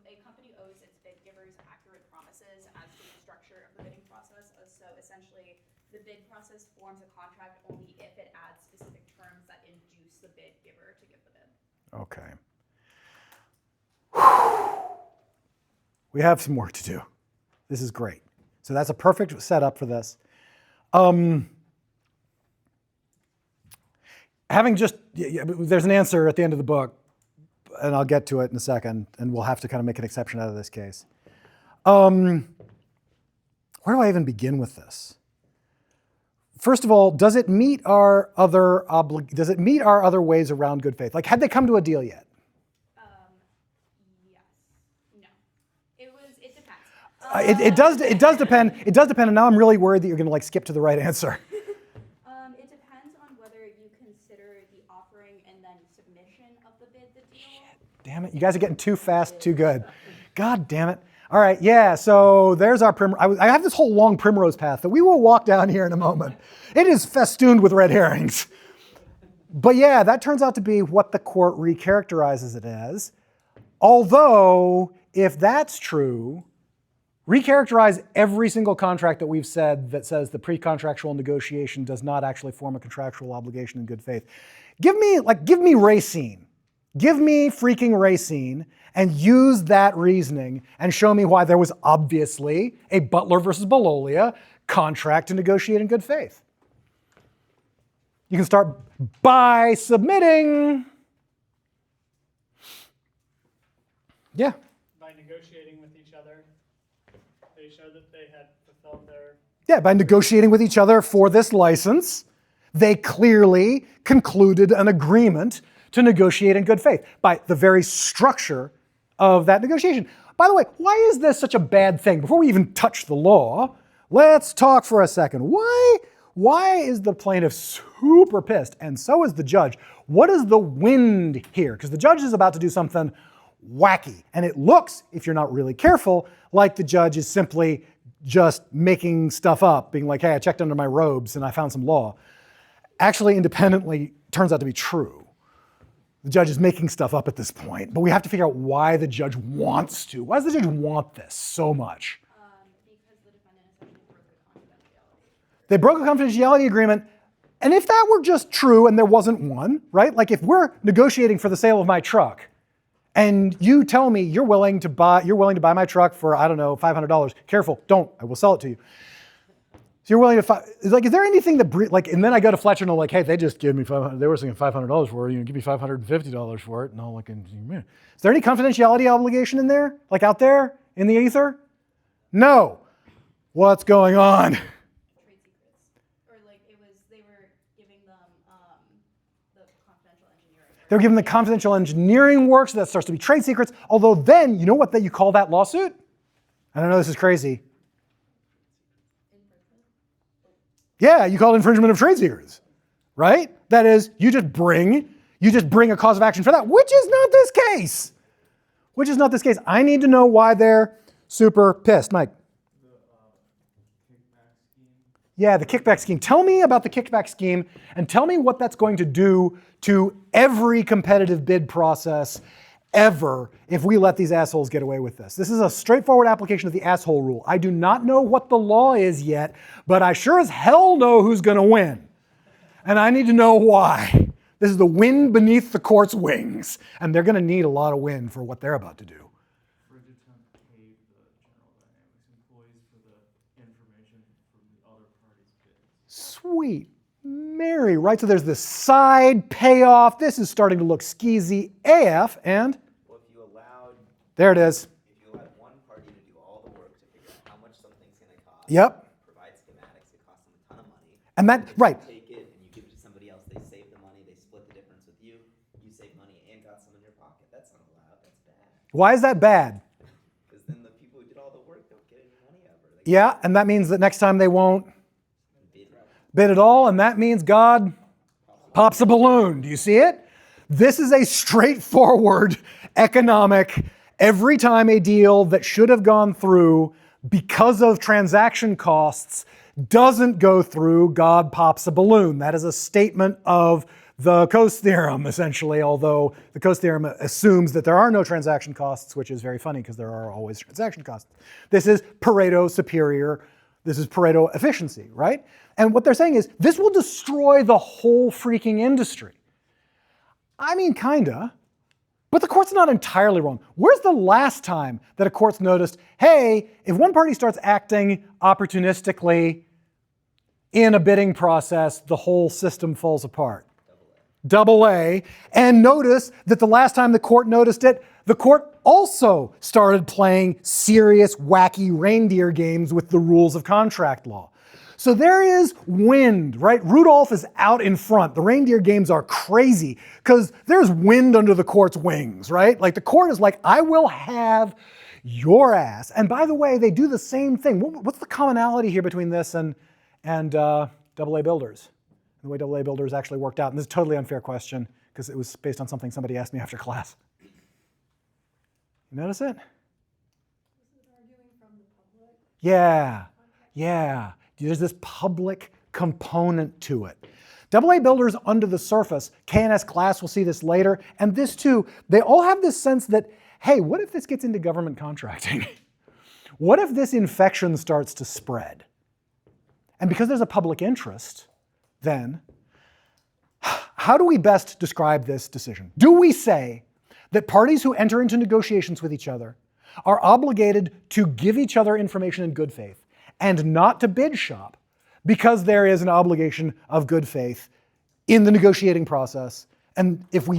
a company owes its bid givers accurate promises as to the structure of the bidding process. So essentially, the bid process forms a contract only if it adds specific terms that induce the bid giver to give the bid. Okay. We have some work to do. This is great. So that's a perfect setup for this. There's an answer at the end of the book, and I'll get to it in a second, and we'll have to kind of make an exception out of this case. Where do I even begin with this? First of all, does it meet our other ways around good faith? Like, had they come to a deal yet? Yes. No. It depends. It does depend. It does depend, and now I'm really worried that you're going to skip to the right answer. It depends on whether you consider the offering and then submission of the bid the deal. Damn it! You guys are getting too fast, too good. God damn it! All right, yeah. So there's our I have this whole long primrose path that we will walk down here in a moment. It is festooned with red herrings. But yeah, that turns out to be what the court recharacterizes it as. Although, if that's true, recharacterize every single contract that we've said that says the pre-contractual negotiation does not actually form a contractual obligation in good faith. Give me Racine. Give me freaking Racine and use that reasoning and show me why there was obviously a Butler versus Belolia contract to negotiate in good faith. You can start by submitting. Yeah. By negotiating with each other, they showed that they had fulfilled their... Yeah, by negotiating with each other for this license, they clearly concluded an agreement to negotiate in good faith by the very structure of that negotiation. By the way, why is this such a bad thing? Before we even touch the law, let's talk for a second. Why is the plaintiff super pissed? And so is the judge. What is the wind here? Because the judge is about to do something wacky. And it looks, if you're not really careful, like the judge is simply just making stuff up, being like, hey, I checked under my robes and I found some law. Actually, independently, turns out to be true. The judge is making stuff up at this point, but we have to figure out why the judge wants to. Why does the judge want this so much? Because the defendant essentially broke the confidentiality. They broke a confidentiality agreement, and if that were just true and there wasn't one, right? Like if we're negotiating for the sale of my truck, and you tell me you're willing to buy my truck for, I don't know, $500. Careful, don't. I will sell it to you. So you're willing to, like, is there anything that, like, and then I go to Fletcher and I'm like, hey, they just give me $500, they were saying $500 for it, give me $550 for it. And I'm like, man. Is there any confidentiality obligation in there? Like out there in the ether? No. What's going on? Trade secrets, or like they were giving them the confidential engineering. They were given the confidential engineering work, so that starts to be trade secrets. Although then, you know what you call that lawsuit? I don't know, this is crazy. Yeah, you call it infringement of trade secrets, right? That is, you just bring a cause of action for that, which is not this case. Which is not this case. I need to know why they're super pissed. Mike. Yeah, the kickback scheme. Tell me about the kickback scheme and tell me what that's going to do to every competitive bid process ever if we let these assholes get away with this. This is a straightforward application of the asshole rule. I do not know what the law is yet, but I sure as hell know who's going to win. And I need to know why. This is the wind beneath the court's wings, and they're going to need a lot of wind for what they're about to do. Sweet Mary, right? So there's this side payoff. This is starting to look skeezy AF, and Well, if you allowed, there it is. if you allowed one party to do all the work to figure out how much something's going to cost, Yep. provide schematics, it costs them a ton of money. And that, If right. you take it and you give it to somebody else, they save the money, they split the difference with you, you save money and got some in your pocket. That's not allowed, that's bad. Why is that bad? Because then the people who did all the work don't get any money ever. Yeah, and that means that next time they won't Bid. bid at all, and that means God pops a balloon. Do you see it? This is a straightforward economic, every time a deal that should have gone through because of transaction costs doesn't go through, God pops a balloon. That is a statement of the Coase theorem, essentially, although the Coase theorem assumes that there are no transaction costs, which is very funny because there are always transaction costs. This is Pareto superior. This is Pareto efficiency, right? And what they're saying is this will destroy the whole freaking industry. I mean, kinda, but the court's not entirely wrong. Where's the last time that a court's noticed, hey, if one party starts acting opportunistically in a bidding process, the whole system falls apart? Double A. And notice that the last time the court noticed it, the court also started playing serious, wacky reindeer games with the rules of contract law. So there is wind, right? Rudolph is out in front. The reindeer games are crazy because there's wind under the court's wings, right? Like the court is like, I will have your ass. And by the way, they do the same thing. What's the commonality here between this and AA Builders? The way AA Builders actually worked out. And this is a totally unfair question because it was based on something somebody asked me after class. You notice it? Yeah. There's this public component to it. AA Builders under the surface, K&S class will see this later, and this too, they all have this sense that, hey, what if this gets into government contracting? What if this infection starts to spread? And because there's a public interest, then, how do we best describe this decision? Do we say that parties who enter into negotiations with each other are obligated to give each other information in good faith and not to bid shop because there is an obligation of good faith in the negotiating process? And if we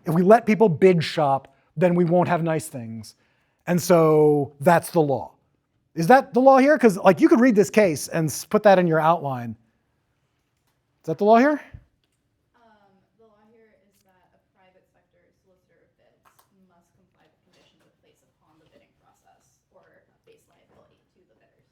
let people bid shop, then we won't have nice things. And so that's the law. Is that the law here? Because like you could read this case and put that in your outline. Is that the law here? The law here is that a private sector solicitor of bids must comply with conditions placed upon the bidding process or face liability to the bidders.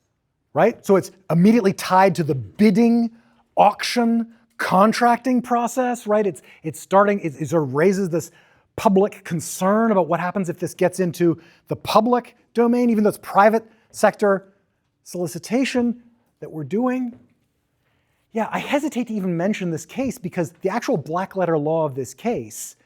Right? So it's immediately tied to the bidding, auction, contracting process, right? It sort of raises this public concern about what happens if this gets into the public domain, even though it's private sector solicitation that we're doing. Yeah, I hesitate to even mention this case because the actual black letter law of this case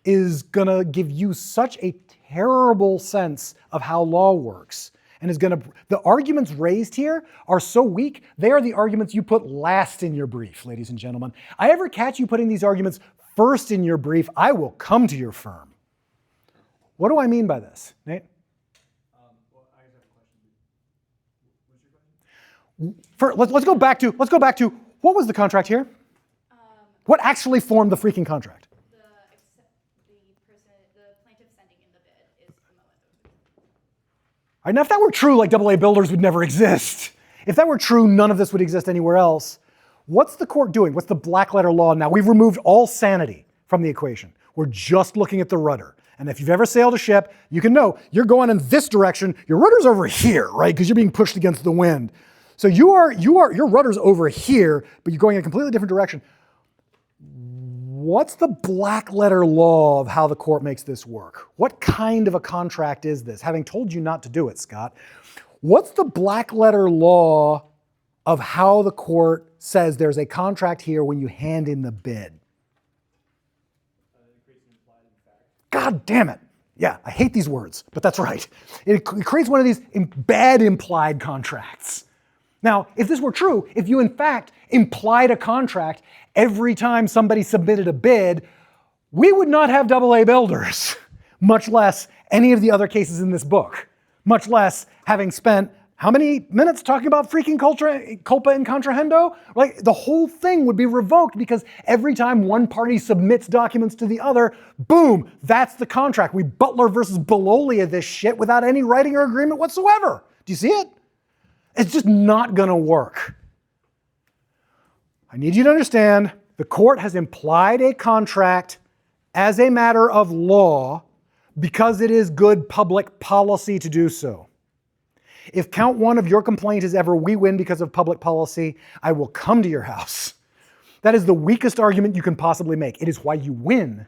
is gonna give you such a terrible sense of how law works. And the arguments raised here are so weak, they are the arguments you put last in your brief, ladies and gentlemen. I ever catch you putting these arguments first in your brief, I will come to your firm. What do I mean by this, Nate? Well, I just have a question. What's your question? Let's go back to what was the contract here? What actually formed the freaking contract? The plaintiff sending in the bid is the moment of All right, now, if that were true, like AA builders would never exist. If that were true, none of this would exist anywhere else. What's the court doing? What's the black letter law now? We've removed all sanity from the equation. We're just looking at the rudder. And if you've ever sailed a ship, you can know you're going in this direction. Your rudder's over here, right? Because you're being pushed against the wind. So your rudder's over here, but you're going in a completely different direction. What's the black letter law of how the court makes this work? What kind of a contract is this? Having told you not to do it, Scott, what's the black letter law of how the court says there's a contract here when you hand in the bid? God damn it. Yeah, I hate these words, but that's right. It creates one of these bad implied contracts. Now, if this were true, if you in fact implied a contract every time somebody submitted a bid, we would not have AA builders, much less any of the other cases in this book, much less having spent how many minutes talking about freaking culpa and contrahendo? Like, the whole thing would be revoked because every time one party submits documents to the other, boom, that's the contract. We Butler versus Belolia this shit without any writing or agreement whatsoever. Do you see it? It's just not gonna work. I need you to understand the court has implied a contract as a matter of law because it is good public policy to do so. If count one of your complaint is ever we win because of public policy, I will come to your house. That is the weakest argument you can possibly make. It is why you win.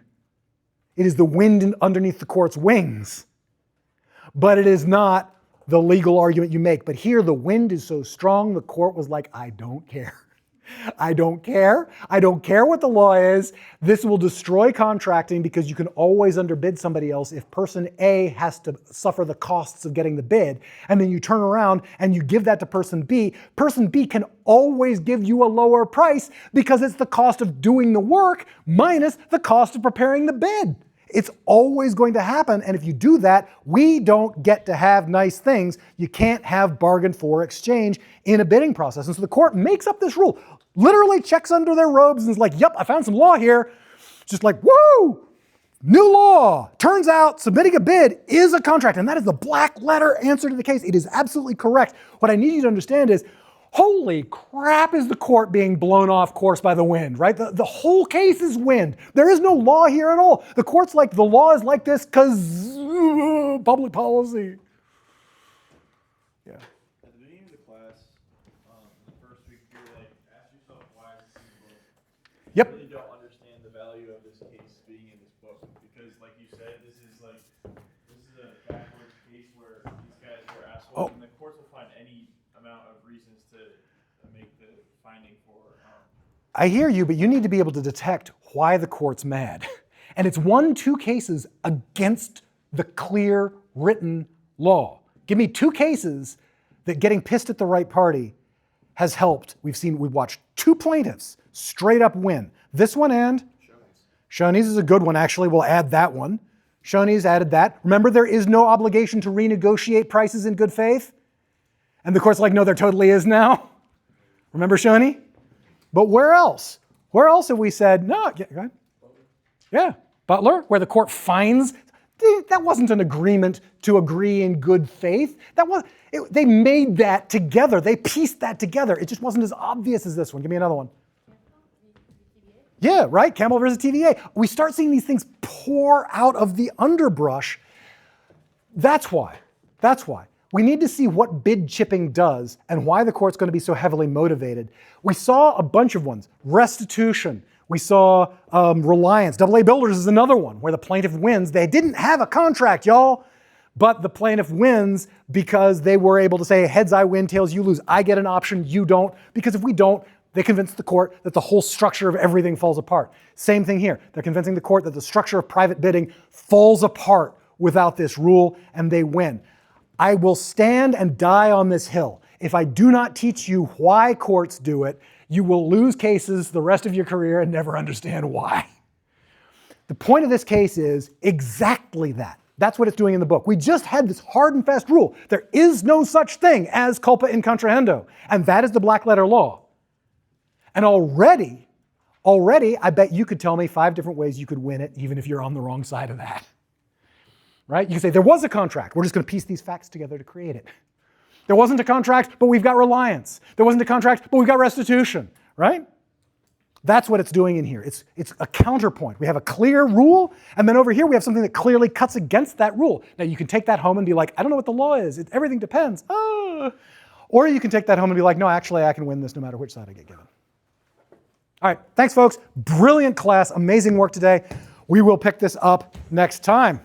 It is the wind underneath the court's wings. But it is not the legal argument you make. But here the wind is so strong, the court was like, I don't care. I don't care. I don't care what the law is. This will destroy contracting because you can always underbid somebody else if person A has to suffer the costs of getting the bid. And then you turn around and you give that to person B. Person B can always give you a lower price because it's the cost of doing the work minus the cost of preparing the bid. It's always going to happen. And if you do that, we don't get to have nice things. You can't have bargain for exchange in a bidding process. And so the court makes up this rule, literally checks under their robes and is like, yep, I found some law here. Just like, woo, new law. Turns out submitting a bid is a contract. And that is the black letter answer to the case. It is absolutely correct. What I need you to understand is, holy crap, is the court being blown off course by the wind, right? The whole case is wind. There is no law here at all. The court's like, the law is like this because public policy. Yeah. At the beginning of the class, the first week, you were like, ask yourself why is this in the book? Yep. I really don't understand the value of this case being in this book because, like you said, this is a backwards case where these guys were assholes, and the courts will find any amount of reasons to make the finding for. I hear you, but you need to be able to detect why the court's mad. And it's 1-2 cases against the clear written law. Give me 2 cases that getting pissed at the right party has helped. We've watched 2 plaintiffs straight up win. This one and Shoney's is a good one, actually. We'll add that one. Shoney's added that. Remember, there is no obligation to renegotiate prices in good faith. And the court's like, no, there totally is now. Remember Shoney? But where else? Where else have we said, no, yeah, go ahead. Yeah, Butler, where the court finds, that wasn't an agreement to agree in good faith. They made that together. They pieced that together. It just wasn't as obvious as this one. Give me another one. Yeah, right, Campbell versus TVA. We start seeing these things pour out of the underbrush. That's why. We need to see what bid chipping does and why the court's going to be so heavily motivated. We saw a bunch of ones. Restitution. We saw reliance. AA builders is another one where the plaintiff wins. They didn't have a contract, y'all, but the plaintiff wins because they were able to say, heads I win, tails you lose. I get an option, you don't. Because if we don't, they convince the court that the whole structure of everything falls apart. Same thing here. They're convincing the court that the structure of private bidding falls apart without this rule, and they win. I will stand and die on this hill. If I do not teach you why courts do it, you will lose cases the rest of your career and never understand why. The point of this case is exactly that. That's what it's doing in the book. We just had this hard and fast rule. There is no such thing as culpa in contrahendo, and that is the black letter law. And already, I bet you could tell me 5 different ways you could win it, even if you're on the wrong side of that. Right? You can say, there was a contract. We're just going to piece these facts together to create it. There wasn't a contract, but we've got reliance. There wasn't a contract, but we've got restitution. Right? That's what it's doing in here. It's a counterpoint. We have a clear rule, and then over here we have something that clearly cuts against that rule. Now you can take that home and be like, I don't know what the law is. Everything depends. Ah. Or you can take that home and be like, no, actually I can win this no matter which side I get given. All right, thanks folks. Brilliant class, amazing work today. We will pick this up next time.